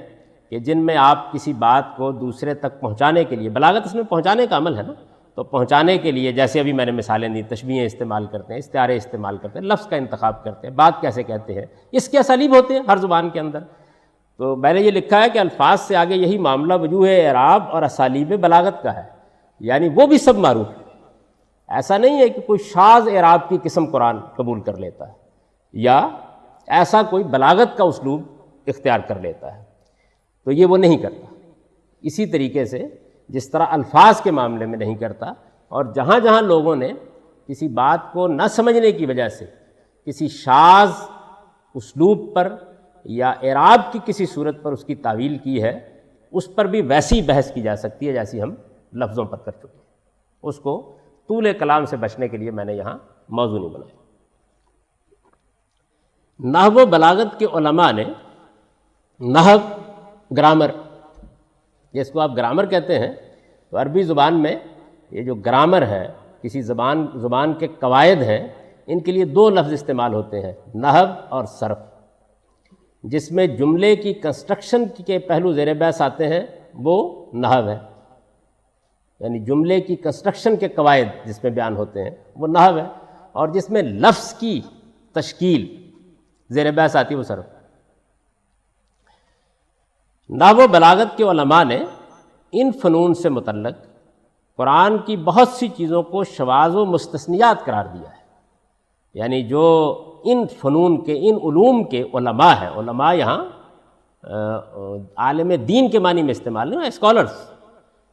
کہ جن میں آپ کسی بات کو دوسرے تک پہنچانے کے لیے، بلاغت اس میں پہنچانے کا عمل ہے نا، تو پہنچانے کے لیے جیسے ابھی میں نے مثالیں دی، تشبیہیں استعمال کرتے ہیں، استعارے استعمال کرتے ہیں، لفظ کا انتخاب کرتے ہیں، بات کیسے کہتے ہیں، اس کے اسالیب ہوتے ہیں ہر زبان کے اندر۔ تو میں نے یہ لکھا ہے کہ الفاظ سے آگے یہی معاملہ وجوہ اعراب اور اسالیب بلاغت کا ہے، یعنی وہ بھی سب معروف ہے۔ ایسا نہیں ہے کہ کوئی شاذ اعراب کی قسم قرآن قبول کر لیتا ہے، یا ایسا کوئی بلاغت کا اسلوب اختیار کر لیتا ہے، تو یہ وہ نہیں کرتا۔ اسی طریقے سے جس طرح الفاظ کے معاملے میں نہیں کرتا، اور جہاں جہاں لوگوں نے کسی بات کو نہ سمجھنے کی وجہ سے کسی شاذ اسلوب پر یا اعراب کی کسی صورت پر اس کی تعویل کی ہے، اس پر بھی ویسی بحث کی جا سکتی ہے جیسی ہم لفظوں پر کر چکے ہیں۔ اس کو طول کلام سے بچنے کے لیے میں نے یہاں موضوع نہیں بنایا۔ نحو و بلاغت کے علماء نے نحو، گرامر، جس کو آپ گرامر کہتے ہیں، تو عربی زبان میں یہ جو گرامر ہے، کسی زبان کے قواعد ہیں، ان کے لیے دو لفظ استعمال ہوتے ہیں، نحو اور صرف۔ جس میں جملے کی کنسٹرکشن کے پہلو زیر بحث آتے ہیں وہ نحو ہے، یعنی جملے کی کنسٹرکشن کے قواعد جس میں بیان ہوتے ہیں وہ نحو ہے، اور جس میں لفظ کی تشکیل زیر بحث آتی ہے وہ صرف۔ نحو و بلاغت کے علماء نے ان فنون سے متعلق قرآن کی بہت سی چیزوں کو شواذ و مستثنیات قرار دیا ہے، یعنی جو ان فنون کے، ان علوم کے علماء ہیں، علماء یہاں عالم دین کے معنی میں استعمال نہیں، اسکالرز،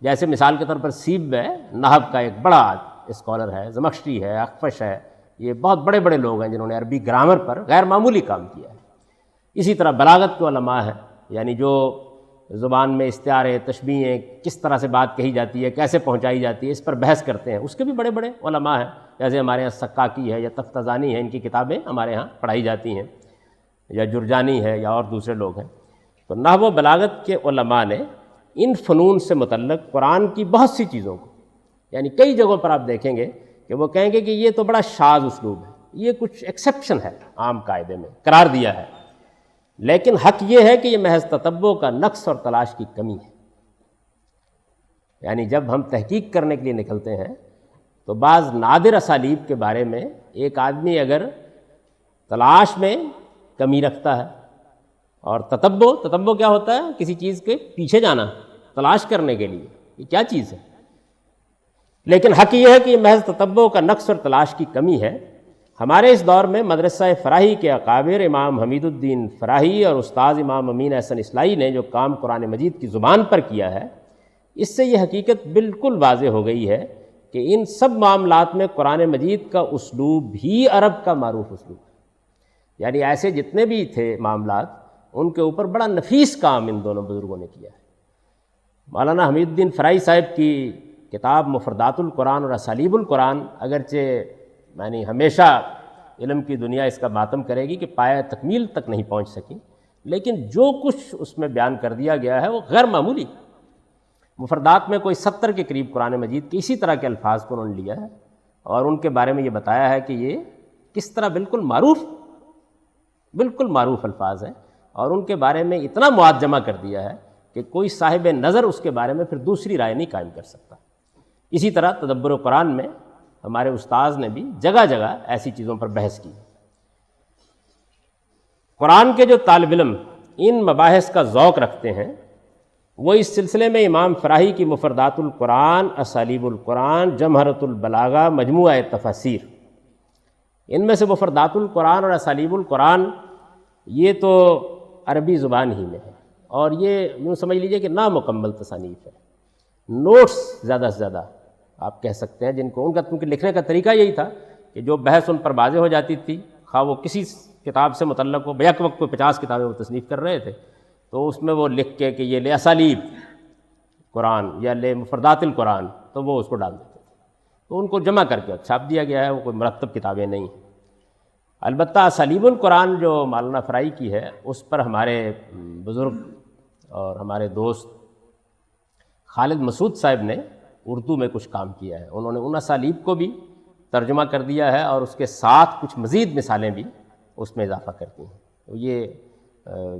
جیسے مثال کے طور پر سیب ہے، نحو کا ایک بڑا اسکالر ہے، زمخشری ہے، اخفش ہے، یہ بہت بڑے بڑے لوگ ہیں جنہوں نے عربی گرامر پر غیر معمولی کام کیا ہے۔ اسی طرح بلاغت کے علماء ہیں، یعنی جو زبان میں استعارے، تشبیہیں، کس طرح سے بات کہی جاتی ہے، کیسے پہنچائی جاتی ہے، اس پر بحث کرتے ہیں، اس کے بھی بڑے بڑے علماء ہیں، جیسے ہمارے یہاں سکاکی ہے یا تفتزانی ہے، ان کی کتابیں ہمارے ہاں پڑھائی جاتی ہیں، یا جرجانی ہے یا اور دوسرے لوگ ہیں۔ تو نحو و بلاغت کے علماء نے ان فنون سے متعلق قرآن کی بہت سی چیزوں کو، یعنی کئی جگہوں پر آپ دیکھیں گے کہ وہ کہیں گے کہ یہ تو بڑا شاذ اسلوب ہے، یہ کچھ ایکسیپشن ہے عام قاعدے میں قرار دیا ہے، لیکن حق یہ ہے کہ یہ محض تتبع کا نقص اور تلاش کی کمی ہے۔ یعنی جب ہم تحقیق کرنے کے لیے نکلتے ہیں تو بعض نادر اسالیب کے بارے میں ایک آدمی اگر تلاش میں کمی رکھتا ہے، اور تتبع کیا ہوتا ہے؟ کسی چیز کے پیچھے جانا تلاش کرنے کے لیے، یہ کیا چیز ہے؟ لیکن حق یہ ہے کہ یہ محض تتبع کا نقص اور تلاش کی کمی ہے۔ ہمارے اس دور میں مدرسہ فراہی کے اکابر امام حمید الدین فراہی اور استاذ امام امین احسن اصلاحی نے جو کام قرآن مجید کی زبان پر کیا ہے، اس سے یہ حقیقت بالکل واضح ہو گئی ہے کہ ان سب معاملات میں قرآن مجید کا اسلوب بھی عرب کا معروف اسلوب ہے۔ یعنی ایسے جتنے بھی تھے معاملات، ان کے اوپر بڑا نفیس کام ان دونوں بزرگوں نے کیا ہے۔ مولانا حمید الدین فراہی صاحب کی کتاب مفردات القرآن اور اسالیب القرآن اگرچہ یعنی ہمیشہ علم کی دنیا اس کا ماتم کرے گی کہ پایہ تکمیل تک نہیں پہنچ سکی، لیکن جو کچھ اس میں بیان کر دیا گیا ہے وہ غیر معمولی۔ مفردات میں کوئی 70 کے قریب قرآن مجید کے اسی طرح کے الفاظ کو انہوں نے لیا ہے اور ان کے بارے میں یہ بتایا ہے کہ یہ کس طرح بالکل معروف الفاظ ہیں، اور ان کے بارے میں اتنا مواد جمع کر دیا ہے کہ کوئی صاحب نظر اس کے بارے میں پھر دوسری رائے نہیں قائم کر سکتا۔ اسی طرح تدبر قرآن میں ہمارے استاذ نے بھی جگہ جگہ ایسی چیزوں پر بحث کی۔ قرآن کے جو طالب علم ان مباحث کا ذوق رکھتے ہیں، وہ اس سلسلے میں امام فراہی کی مفردات القرآن، اسالیب القرآن، جمہرۃ البلاغہ، مجموعہ تفاسیر، ان میں سے مفردات القرآن اور اسالیب القرآن یہ تو عربی زبان ہی میں ہے، اور یہ یوں سمجھ لیجئے کہ نامکمل تصانیف ہے، نوٹس زیادہ سے زیادہ آپ کہہ سکتے ہیں، جن کو ان کا کیونکہ لکھنے کا طریقہ یہی تھا کہ جو بحث ان پر واضح ہو جاتی تھی، خواہ وہ کسی کتاب سے متعلق ہو، بیک وقت کوئی 50 کتابیں وہ تصنیف کر رہے تھے، تو اس میں وہ لکھ کے کہ یہ لے اسالیب قرآن یا لے مفردات القرآن، تو وہ اس کو ڈال دیتے تھے، تو ان کو جمع کر کے چھاپ دیا گیا ہے، وہ کوئی مرتب کتابیں نہیں ہیں۔ البتہ اسالیب القرآن جو مولانا فراہی کی ہے، اس پر ہمارے بزرگ اور ہمارے دوست خالد مسعود صاحب نے اردو میں کچھ کام کیا ہے، انہوں نے ان اسالیب کو بھی ترجمہ کر دیا ہے اور اس کے ساتھ کچھ مزید مثالیں بھی اس میں اضافہ کرتی ہیں۔ تو یہ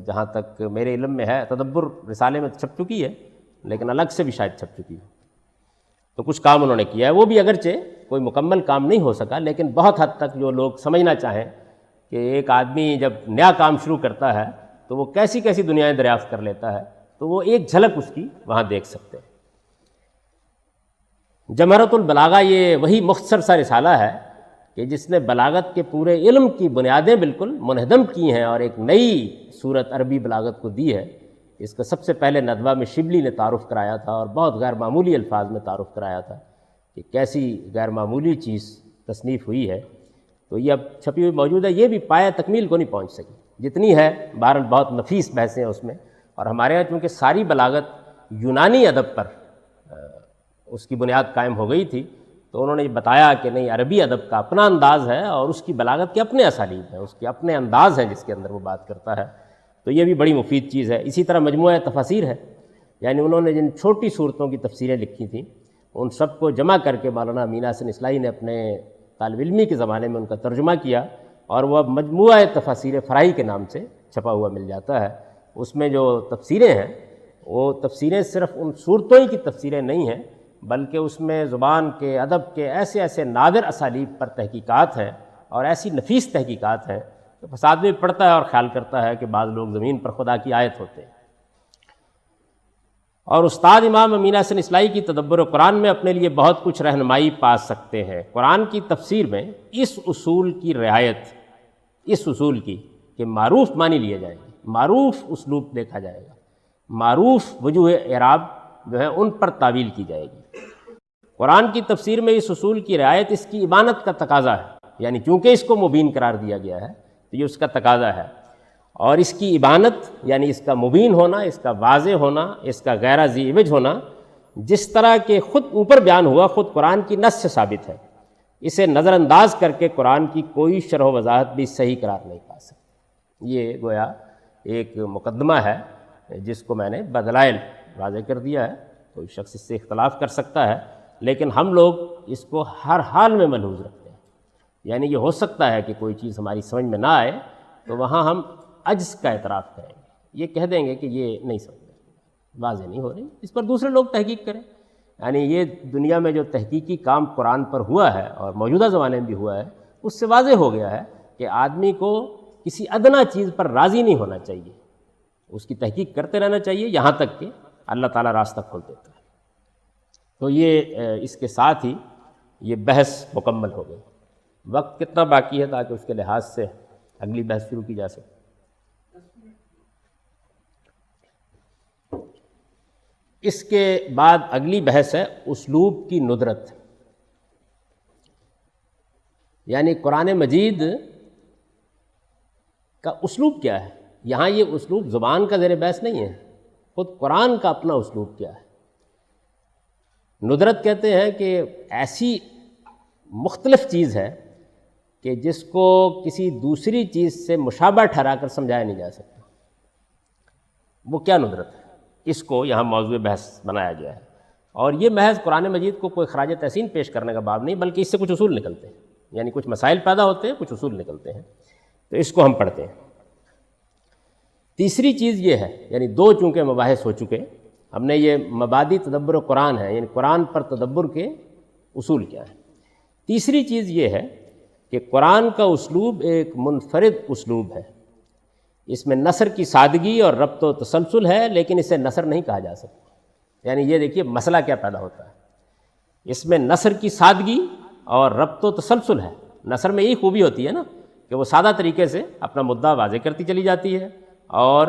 جہاں تک میرے علم میں ہے، تدبر رسالے میں چھپ چکی ہے، لیکن الگ سے بھی شاید چھپ چکی ہے، تو کچھ کام انہوں نے کیا ہے، وہ بھی اگرچہ کوئی مکمل کام نہیں ہو سکا، لیکن بہت حد تک جو لوگ سمجھنا چاہیں کہ ایک آدمی جب نیا کام شروع کرتا ہے تو وہ کیسی کیسی دنیایں دریافت کر لیتا ہے، تو وہ ایک جھلک اس کی وہاں دیکھ سکتے ہیں۔ جمہرۃ البلاغہ یہ وہی مختصر سا رسالہ ہے کہ جس نے بلاغت کے پورے علم کی بنیادیں بالکل منہدم کی ہیں اور ایک نئی صورت عربی بلاغت کو دی ہے۔ اس کا سب سے پہلے ندوہ میں شبلی نے تعارف کرایا تھا اور بہت غیر معمولی الفاظ میں تعارف کرایا تھا کہ کیسی غیر معمولی چیز تصنیف ہوئی ہے، تو یہ اب چھپی ہوئی موجود ہے، یہ بھی پایہ تکمیل کو نہیں پہنچ سکی جتنی ہے، بہرحال بہت نفیس بحثیں ہیں اس میں، اور ہمارے یہاں چونکہ ساری بلاغت یونانی ادب پر اس کی بنیاد قائم ہو گئی تھی، تو انہوں نے یہ بتایا کہ نہیں، عربی ادب کا اپنا انداز ہے اور اس کی بلاغت کے اپنے اسالیب ہیں، اس کے اپنے انداز ہیں جس کے اندر وہ بات کرتا ہے، تو یہ بھی بڑی مفید چیز ہے۔ اسی طرح مجموعہ تفاسیر ہے، یعنی انہوں نے جن چھوٹی صورتوں کی تفسیریں لکھی تھیں ان سب کو جمع کر کے مولانا امین احسن اصلاحی نے اپنے طالب علمی کے زمانے میں ان کا ترجمہ کیا، اور وہ اب مجموعہ تفاسیر فراہی کے نام سے چھپا ہوا مل جاتا ہے۔ اس میں جو تفسیریں ہیں وہ تفسیریں صرف ان صورتوں ہی کی تفسیریں نہیں ہیں، بلکہ اس میں زبان کے، ادب کے ایسے ایسے نادر اسالیب پر تحقیقات ہیں اور ایسی نفیس تحقیقات ہیں کہ فساد بھی پڑتا ہے اور خیال کرتا ہے کہ بعض لوگ زمین پر خدا کی آیت ہوتے ہیں۔ اور استاد امام امین احسن اصلاحی کی تدبر قرآن میں اپنے لیے بہت کچھ رہنمائی پا سکتے ہیں۔ قرآن کی تفسیر میں اس اصول کی رعایت، اس اصول کی کہ معروف معنی لیے جائیں گے، معروف اسلوب دیکھا جائے گا، معروف وجوہ اعراب جو ہے ان پر تعویل کی جائے گی۔ قرآن کی تفسیر میں اس اصول کی رعایت اس کی ابانت کا تقاضا ہے، یعنی چونکہ اس کو مبین قرار دیا گیا ہے تو یہ اس کا تقاضا ہے، اور اس کی ابانت یعنی اس کا مبین ہونا، اس کا واضح ہونا، اس کا غیر ذی عوج ہونا، جس طرح کہ خود اوپر بیان ہوا، خود قرآن کی نص سے ثابت ہے، اسے نظر انداز کر کے قرآن کی کوئی شرح و وضاحت بھی صحیح قرار نہیں پا سکتی۔ یہ گویا ایک مقدمہ ہے جس کو میں نے بدلائل واضح کر دیا ہے، کوئی شخص اس سے اختلاف کر سکتا ہے، لیکن ہم لوگ اس کو ہر حال میں ملحوظ رکھتے ہیں۔ یعنی یہ ہو سکتا ہے کہ کوئی چیز ہماری سمجھ میں نہ آئے تو وہاں ہم عجز کا اعتراف کریں گے، یہ کہہ دیں گے کہ یہ نہیں سمجھ میں واضح نہیں ہو رہی، اس پر دوسرے لوگ تحقیق کریں۔ یعنی یہ دنیا میں جو تحقیقی کام قرآن پر ہوا ہے اور موجودہ زمانے میں بھی ہوا ہے، اس سے واضح ہو گیا ہے کہ آدمی کو کسی ادنا چیز پر راضی نہیں ہونا چاہیے، اس کی تحقیق کرتے رہنا چاہیے یہاں تک کہ اللہ تعالیٰ راستہ کھول دیتا ہے۔ تو یہ اس کے ساتھ ہی یہ بحث مکمل ہو گئی۔ وقت کتنا باقی ہے تاکہ اس کے لحاظ سے اگلی بحث شروع کی جا سکے؟ اس کے بعد اگلی بحث ہے اسلوب کی ندرت، یعنی قرآن مجید کا اسلوب کیا ہے۔ یہاں یہ اسلوب زبان کا زیر بحث نہیں ہے، خود قرآن کا اپنا اسلوب کیا ہے۔ ندرت کہتے ہیں کہ ایسی مختلف چیز ہے کہ جس کو کسی دوسری چیز سے مشابہ ٹھہرا کر سمجھایا نہیں جا سکتا۔ وہ کیا ندرت ہے، اس کو یہاں موضوع بحث بنایا گیا ہے، اور یہ محض قرآن مجید کو کوئی خراج تحسین پیش کرنے کا باب نہیں، بلکہ اس سے کچھ اصول نکلتے ہیں، یعنی کچھ مسائل پیدا ہوتے ہیں، کچھ اصول نکلتے ہیں، تو اس کو ہم پڑھتے ہیں۔ تیسری چیز یہ ہے، یعنی دو چونکہ مباحث ہو چکے، ہم نے یہ مبادی تدبر قرآن ہے، یعنی قرآن پر تدبر کے اصول کیا ہیں۔ تیسری چیز یہ ہے کہ قرآن کا اسلوب ایک منفرد اسلوب ہے، اس میں نثر کی سادگی اور ربط و تسلسل ہے، لیکن اسے نثر نہیں کہا جا سکتا۔ یعنی یہ دیکھیے مسئلہ کیا پیدا ہوتا ہے، اس میں نثر کی سادگی اور ربط و تسلسل ہے۔ نثر میں یہی خوبی ہوتی ہے نا کہ وہ سادہ طریقے سے اپنا مدعا واضح کرتی چلی جاتی ہے، اور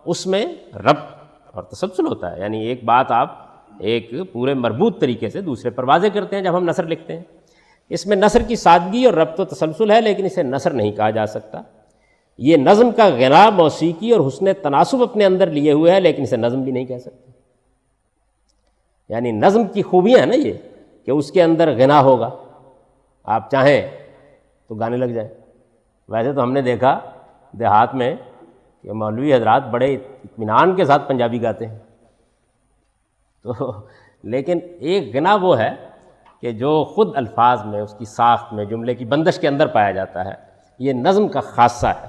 اس میں ربط اور تسلسل ہوتا ہے، یعنی ایک بات آپ ایک پورے مربوط طریقے سے دوسرے پر واضح کرتے ہیں جب ہم نثر لکھتے ہیں۔ اس میں نثر کی سادگی اور ربط و تسلسل ہے، لیکن اسے نثر نہیں کہا جا سکتا۔ یہ نظم کا غنا، موسیقی اور حسن تناسب اپنے اندر لیے ہوئے ہے، لیکن اسے نظم بھی نہیں کہہ سکتے۔ یعنی نظم کی خوبیاں ہیں نا یہ کہ اس کے اندر غنا ہوگا، آپ چاہیں تو گانے لگ جائیں۔ ویسے تو ہم نے دیکھا دیہات میں کہ مولوی حضرات بڑے اطمینان کے ساتھ پنجابی گاتے ہیں، تو لیکن ایک غنا وہ ہے کہ جو خود الفاظ میں، اس کی ساخت میں، جملے کی بندش کے اندر پایا جاتا ہے۔ یہ نظم کا خاصہ ہے،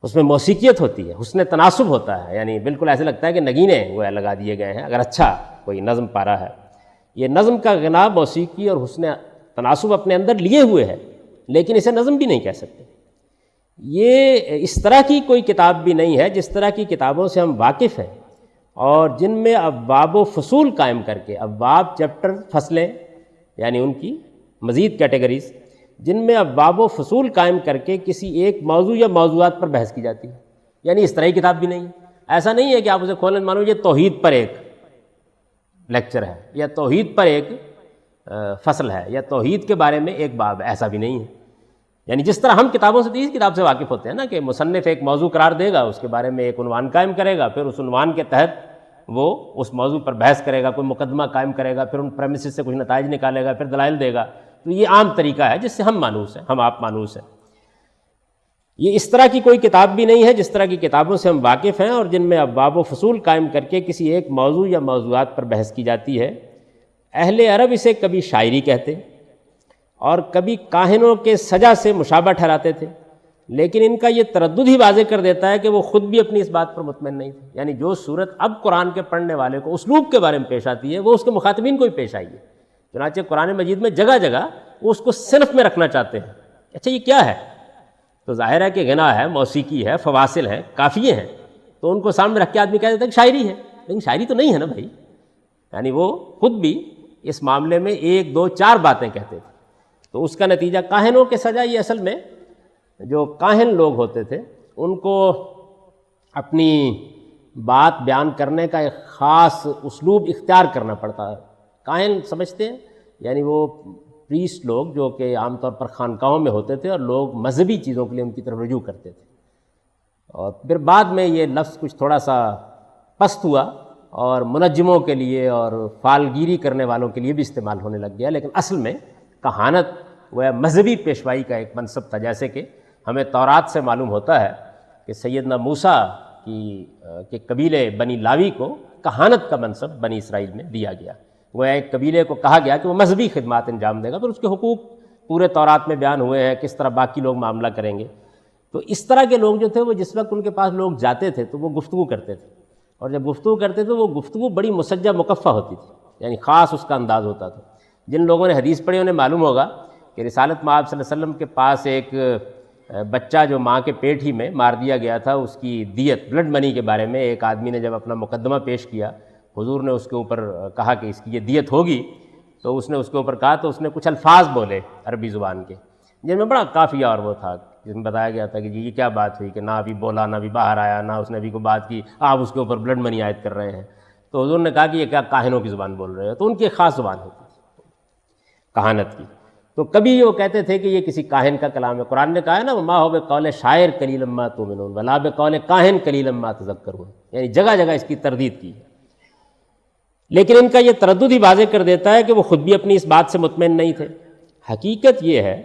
اس میں موسیقیت ہوتی ہے، حسن تناسب ہوتا ہے، یعنی بالکل ایسے لگتا ہے کہ نگینے وہ لگا دیے گئے ہیں اگر اچھا کوئی نظم پا رہا ہے۔ یہ نظم کا غنا، موسیقی اور حسن تناسب اپنے اندر لیے ہوئے ہے، لیکن اسے نظم بھی نہیں کہہ سکتے۔ یہ اس طرح کی کوئی کتاب بھی نہیں ہے جس طرح کی کتابوں سے ہم واقف ہیں، اور جن میں ابواب و فصول قائم کر کے، ابواب چیپٹر، فصلیں یعنی ان کی مزید کیٹیگریز، جن میں ابواب و فصول قائم کر کے کسی ایک موضوع یا موضوعات پر بحث کی جاتی ہے۔ یعنی اس طرح کی کتاب بھی نہیں ہے۔ ایسا نہیں ہے کہ آپ اسے کھولیں مانو یہ توحید پر ایک لیکچر ہے، یا توحید پر ایک فصل ہے، یا توحید کے بارے میں ایک باب ہے، ایسا بھی نہیں ہے۔ یعنی جس طرح ہم کتابوں سے اس کتاب سے واقف ہوتے ہیں نا کہ مصنف ایک موضوع قرار دے گا، اس کے بارے میں ایک عنوان قائم کرے گا، پھر اس عنوان کے تحت وہ اس موضوع پر بحث کرے گا، کوئی مقدمہ قائم کرے گا، پھر ان پریمیسز سے کچھ نتائج نکالے گا، پھر دلائل دے گا۔ تو یہ عام طریقہ ہے جس سے ہم مانوس ہیں، ہم آپ مانوس ہیں۔ یہ اس طرح کی کوئی کتاب بھی نہیں ہے جس طرح کی کتابوں سے ہم واقف ہیں، اور جن میں ابواب و فصول قائم کر کے کسی ایک موضوع یا موضوعات پر بحث کی جاتی ہے۔ اہل عرب اسے کبھی شاعری کہتے اور کبھی کاہنوں کے سجا سے مشابہ ٹھہراتے تھے، لیکن ان کا یہ تردد ہی واضح کر دیتا ہے کہ وہ خود بھی اپنی اس بات پر مطمئن نہیں تھے۔ یعنی جو صورت اب قرآن کے پڑھنے والے کو اسلوب کے بارے میں پیش آتی ہے، وہ اس کے مخاطبین کو بھی پیش آئی ہے۔ چنانچہ قرآن مجید میں جگہ جگہ وہ اس کو صنف میں رکھنا چاہتے ہیں، اچھا یہ کیا ہے؟ تو ظاہر ہے کہ غنا ہے، موسیقی ہے، فواصل ہیں، قافیے ہیں، تو ان کو سامنے رکھ کے آدمی کہہ دیتا ہے کہ شاعری ہے، لیکن شاعری تو نہیں ہے نا بھائی۔ یعنی وہ خود بھی اس معاملے میں ایک دو چار باتیں کہتے تھے، تو اس کا نتیجہ کاہنوں کے سجا، یہ اصل میں جو کاہن لوگ ہوتے تھے ان کو اپنی بات بیان کرنے کا ایک خاص اسلوب اختیار کرنا پڑتا ہے۔ کاہن سمجھتے ہیں یعنی وہ پریسٹ لوگ جو کہ عام طور پر خانقاہوں میں ہوتے تھے اور لوگ مذہبی چیزوں کے لیے ان کی طرف رجوع کرتے تھے، اور پھر بعد میں یہ لفظ کچھ تھوڑا سا پست ہوا اور منجموں کے لیے اور فالگیری کرنے والوں کے لیے بھی استعمال ہونے لگ گیا، لیکن اصل میں کہانت وہ مذہبی پیشوائی کا ایک منصب تھا، جیسے کہ ہمیں تورات سے معلوم ہوتا ہے کہ سیدنا موسیٰ کے قبیلے بنی لاوی کو کہانت کا منصب بنی اسرائیل میں دیا گیا، وہ ایک قبیلے کو کہا گیا کہ وہ مذہبی خدمات انجام دے گا، پھر اس کے حقوق پورے تورات میں بیان ہوئے ہیں، کس طرح باقی لوگ معاملہ کریں گے۔ تو اس طرح کے لوگ جو تھے وہ جس وقت ان کے پاس لوگ جاتے تھے تو وہ گفتگو کرتے تھے، اور جب گفتگو کرتے تھے وہ گفتگو بڑی مسجع مکفّہ ہوتی تھی، یعنی خاص اس کا انداز ہوتا تھا۔ جن لوگوں نے حدیث پڑھی انہیں معلوم ہوگا کہ رسالت مآب صلی اللہ علیہ وسلم کے پاس ایک بچہ جو ماں کے پیٹ ہی میں مار دیا گیا تھا، اس کی دیت بلڈ منی کے بارے میں ایک آدمی نے جب اپنا مقدمہ پیش کیا، حضور نے اس کے اوپر کہا کہ اس کی یہ دیت ہوگی، تو اس نے اس کے اوپر کہا تو اس نے کچھ الفاظ بولے عربی زبان کے، جن میں بڑا قافیہ اور وہ تھا، جس میں بتایا گیا تھا کہ جی یہ کیا بات ہوئی کہ نہ ابھی بولا، نہ ابھی باہر آیا، نہ اس نے ابھی کوئی بات کی، آپ اس کے اوپر بلڈ منی عائد کر رہے ہیں۔ تو حضور نے کہا کہ یہ کیا کاہنوں کی زبان بول رہے ہو؟ تو ان کی ایک خاص زبان ہوتی تھی کہانت کی، تو کبھی وہ کہتے تھے کہ یہ کسی کاہن کا کلام ہے۔ قرآن نے کہا ہے نا وما هو بقول شاعر قلیلا ما تؤمنون ولا بقول کاہن قلیلا ما تذکرون، یعنی جگہ جگہ اس کی تردید کی ہے۔ لیکن ان کا یہ تردد ہی واضح کر دیتا ہے کہ وہ خود بھی اپنی اس بات سے مطمئن نہیں تھے۔ حقیقت یہ ہے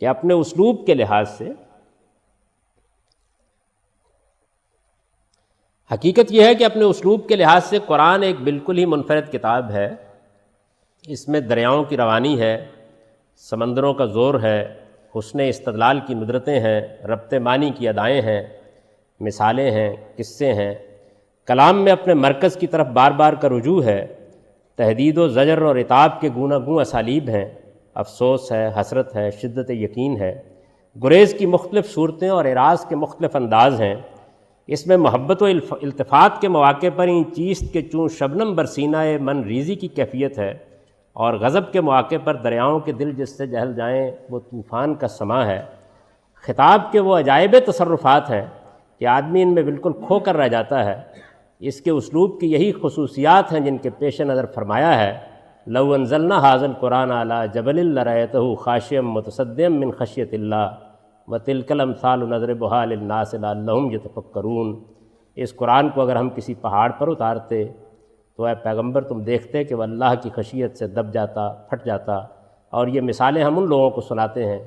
کہ اپنے اسلوب کے لحاظ سے قرآن ایک بالکل ہی منفرد کتاب ہے۔ اس میں دریاؤں کی روانی ہے، سمندروں کا زور ہے، حسن استدلال کی ندرتیں ہیں، ربط معنی کی ادائیں ہیں، مثالیں ہیں، قصے ہیں، کلام میں اپنے مرکز کی طرف بار بار کا رجوع ہے، تہدید و زجر اور عتاب کے گوناگوں اسالیب ہیں، افسوس ہے، حسرت ہے، شدت یقین ہے، گریز کی مختلف صورتیں اور اعراض کے مختلف انداز ہیں۔ اس میں محبت و التفات کے مواقع پر این چیست کے چون شبنم برسینہ من ریزی کی کیفیت ہے، اور غضب کے مواقع پر دریاؤں کے دل جس سے جہل جائیں وہ طوفان کا سما ہے۔ خطاب کے وہ عجائب تصرفات ہیں کہ آدمی ان میں بالکل کھو کر رہ جاتا ہے۔ اس کے اسلوب کی یہی خصوصیات ہیں جن کے پیش نظر فرمایا ہے لو انزلنا ھذا القرآن علی جبل لرأیتہ خاشعا متصدعا من خشیۃ اللہ وتلک الامثال نضربھا للناس لعلہم یتفکرون۔ اس قرآن کو اگر ہم کسی پہاڑ پر اتارتے تو اے پیغمبر تم دیکھتے کہ وہ اللہ کی خشیت سے دب جاتا، پھٹ جاتا، اور یہ مثالیں ہم ان لوگوں کو سناتے ہیں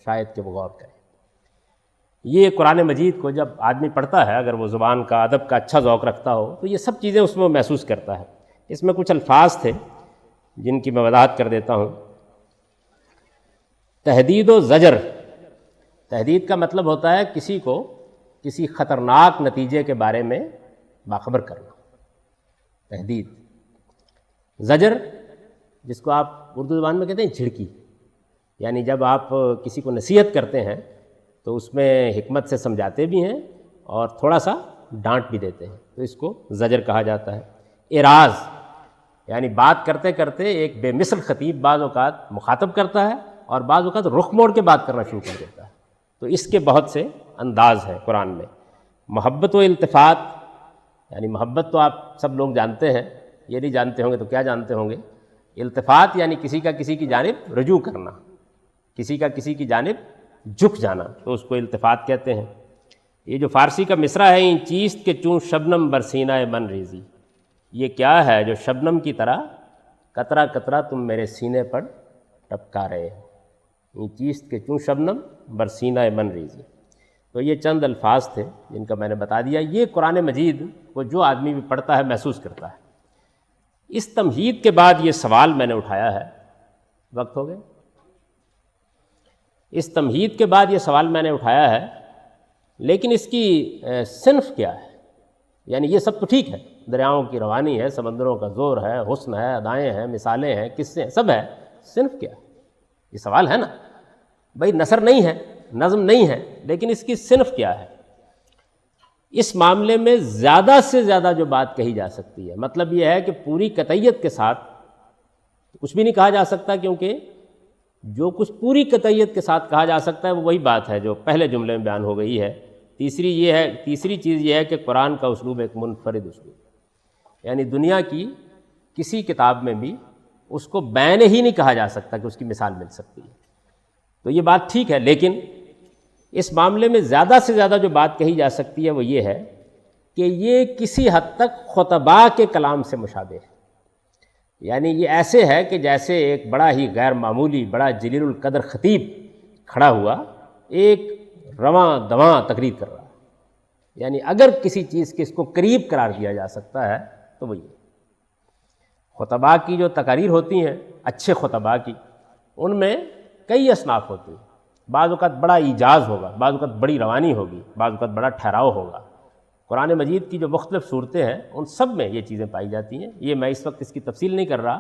شاید کہ وہ غور کریں۔ یہ قرآن مجید کو جب آدمی پڑھتا ہے، اگر وہ زبان کا ادب کا اچھا ذوق رکھتا ہو تو یہ سب چیزیں اس میں محسوس کرتا ہے۔ اس میں کچھ الفاظ تھے جن کی میں وضاحت کر دیتا ہوں۔ تہدید و زجر، تہدید کا مطلب ہوتا ہے کسی کو کسی خطرناک نتیجے کے بارے میں باخبر کرنا، تہدید۔ زجر جس کو آپ اردو زبان میں کہتے ہیں جھڑکی، یعنی جب آپ کسی کو نصیحت کرتے ہیں تو اس میں حکمت سے سمجھاتے بھی ہیں اور تھوڑا سا ڈانٹ بھی دیتے ہیں، تو اس کو زجر کہا جاتا ہے۔ اعراض یعنی بات کرتے کرتے ایک بے مثل خطیب بعض اوقات مخاطب کرتا ہے اور بعض اوقات رخ موڑ کے بات کرنا شروع کر دیتا ہے، تو اس کے بہت سے انداز ہیں قرآن میں۔ محبت و التفات، یعنی محبت تو آپ سب لوگ جانتے ہیں، یہ نہیں جانتے ہوں گے تو کیا جانتے ہوں گے۔ التفات یعنی کسی کا کسی کی جانب رجوع کرنا، کسی کا کسی کی جانب جھک جانا، تو اس کو التفات کہتے ہیں۔ یہ جو فارسی کا مصرع ہے این چیست کے چون شبنم برسینہ من ریزی، یہ کیا ہے جو شبنم کی طرح قطرہ قطرہ تم میرے سینے پر ٹپکا رہے ہو، این چیست کے چون شبنم برسینہ من ریزی۔ تو یہ چند الفاظ تھے جن کا میں نے بتا دیا۔ یہ قرآن مجید کو جو آدمی بھی پڑھتا ہے محسوس کرتا ہے۔ اس تمہید کے بعد یہ سوال میں نے اٹھایا ہے، وقت ہو گئے، اس تمہید کے بعد یہ سوال میں نے اٹھایا ہے لیکن اس کی صنف کیا ہے؟ یعنی یہ سب تو ٹھیک ہے، دریاؤں کی روانی ہے، سمندروں کا زور ہے، حسن ہے، ادائیں ہیں، مثالیں ہیں، قصے ہیں، سب ہے، صنف کیا ہے؟ یہ سوال ہے نا بھائی، نثر نہیں ہے، نظم نہیں ہے، لیکن اس کی صنف کیا ہے؟ اس معاملے میں زیادہ سے زیادہ جو بات کہی جا سکتی ہے، مطلب یہ ہے کہ پوری قطعیت کے ساتھ کچھ بھی نہیں کہا جا سکتا، کیونکہ جو کچھ پوری قطعیت کے ساتھ کہا جا سکتا ہے وہ وہی بات ہے جو پہلے جملے میں بیان ہو گئی ہے۔ تیسری چیز یہ ہے کہ قرآن کا اسلوب ایک منفرد اسلوب ہے، یعنی دنیا کی کسی کتاب میں بھی اس کو بین ہی نہیں کہا جا سکتا کہ اس کی مثال مل سکتی ہے۔ تو یہ بات ٹھیک ہے، لیکن اس معاملے میں زیادہ سے زیادہ جو بات کہی جا سکتی ہے وہ یہ ہے کہ یہ کسی حد تک خطباء کے کلام سے مشابہ ہے۔ یعنی یہ ایسے ہے کہ جیسے ایک بڑا ہی غیر معمولی، بڑا جلیل القدر خطیب کھڑا ہوا ایک رواں دواں تقریر کر رہا ہے۔ یعنی اگر کسی چیز کے اس کو قریب قرار دیا جا سکتا ہے تو وہ یہ خطباء کی جو تقاریر ہوتی ہیں، اچھے خطباء کی، ان میں کئی اصناف ہوتی ہیں۔ بعض اوقات بڑا ایجاز ہوگا، بعض اوقات بڑی روانی ہوگی، بعض اوقات بڑا ٹھہراؤ ہوگا۔ قرآن مجید کی جو مختلف صورتیں ہیں ان سب میں یہ چیزیں پائی جاتی ہیں۔ یہ میں اس وقت اس کی تفصیل نہیں کر رہا،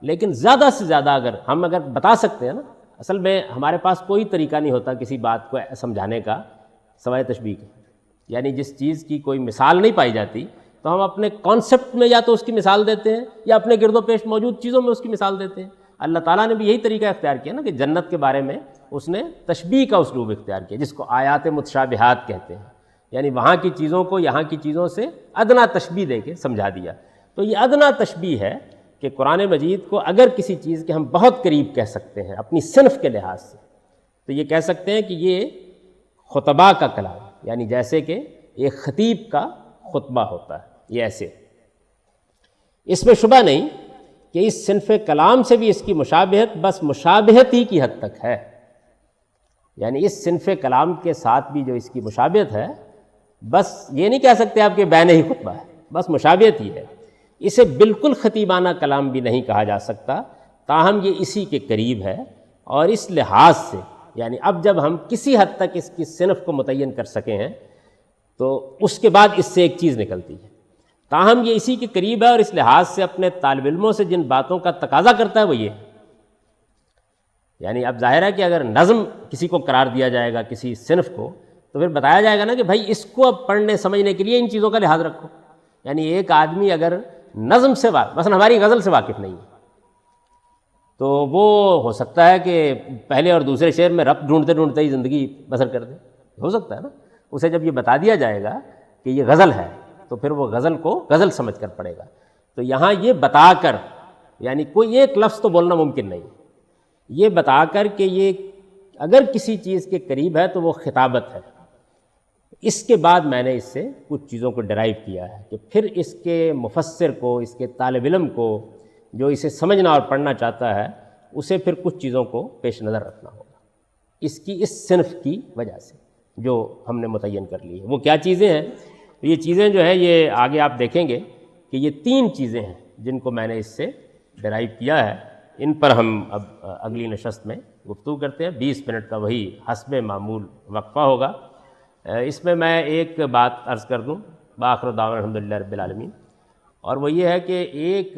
لیکن زیادہ سے زیادہ اگر بتا سکتے ہیں نا، اصل میں ہمارے پاس کوئی طریقہ نہیں ہوتا کسی بات کو سمجھانے کا سوائے تشبیہ کے۔ یعنی جس چیز کی کوئی مثال نہیں پائی جاتی تو ہم اپنے کانسیپٹ میں یا تو اس کی مثال دیتے ہیں یا اپنے گرد و پیش موجود چیزوں میں اس کی مثال دیتے ہیں۔ اللہ تعالیٰ نے بھی یہی طریقہ اختیار کیا نا کہ جنت کے بارے میں اس نے تشبیہ کا اسلوب اختیار کیا، جس کو آیات متشابہات کہتے ہیں۔ یعنی وہاں کی چیزوں کو یہاں کی چیزوں سے ادنا تشبیہ دے کے سمجھا دیا۔ تو یہ ادنا تشبیہ ہے کہ قرآن مجید کو اگر کسی چیز کے ہم بہت قریب کہہ سکتے ہیں اپنی صنف کے لحاظ سے، تو یہ کہہ سکتے ہیں کہ یہ خطباء کا کلام، یعنی جیسے کہ ایک خطیب کا خطبہ ہوتا ہے، یہ ایسے۔ اس میں شبہ نہیں کہ اس صنف کلام سے بھی اس کی مشابہت بس مشابہت ہی کی حد تک ہے۔ یعنی اس صنف کلام کے ساتھ بھی جو اس کی مشابہت ہے، بس یہ نہیں کہہ سکتے آپ کہ بین ہی خطبہ ہے، بس مشابہت ہی ہے۔ اسے بالکل خطیبانہ کلام بھی نہیں کہا جا سکتا، تاہم یہ اسی کے قریب ہے۔ اور اس لحاظ سے یعنی اب جب ہم کسی حد تک اس کی صنف کو متعین کر سکے ہیں تو اس کے بعد اس سے ایک چیز نکلتی ہے، تاہم یہ اسی کے قریب ہے۔ اور اس لحاظ سے اپنے طالب علموں سے جن باتوں کا تقاضا کرتا ہے وہ یہ ہے، یعنی اب ظاہر ہے کہ اگر نظم کسی کو قرار دیا جائے گا کسی صنف کو، تو پھر بتایا جائے گا نا کہ بھائی اس کو اب پڑھنے سمجھنے کے لیے ان چیزوں کا لحاظ رکھو۔ یعنی ایک آدمی اگر نظم سے مثلا ہماری غزل سے واقف نہیں ہے تو وہ ہو سکتا ہے کہ پہلے اور دوسرے شعر میں ربط ڈھونڈتے ڈھونڈتے ہی زندگی بسر کر دے، ہو سکتا ہے نا۔ اسے جب یہ بتا دیا جائے گا کہ یہ غزل ہے تو پھر وہ غزل کو غزل سمجھ کر پڑھے گا۔ تو یہاں یہ بتا کر، یعنی کوئی ایک لفظ تو بولنا ممکن نہیں، یہ بتا کر کہ یہ اگر کسی چیز کے قریب ہے تو وہ خطابت ہے۔ اس کے بعد میں نے اس سے کچھ چیزوں کو ڈرائیو کیا ہے کہ پھر اس کے مفسر کو، اس کے طالب علم کو جو اسے سمجھنا اور پڑھنا چاہتا ہے، اسے پھر کچھ چیزوں کو پیش نظر رکھنا ہوگا اس کی اس صنف کی وجہ سے جو ہم نے متعین کر لی ہے۔ وہ کیا چیزیں ہیں؟ یہ چیزیں جو ہیں یہ آگے آپ دیکھیں گے کہ یہ 3 چیزیں ہیں جن کو میں نے اس سے ڈرائیو کیا ہے۔ ان پر ہم اب اگلی نشست میں گفتگو کرتے ہیں۔ 20 منٹ کا وہی حسب معمول وقفہ ہوگا۔ اس میں ایک بات عرض کر دوں، بآخر دعوانا الحمدللہ رب العالمین، اور وہ یہ ہے کہ ایک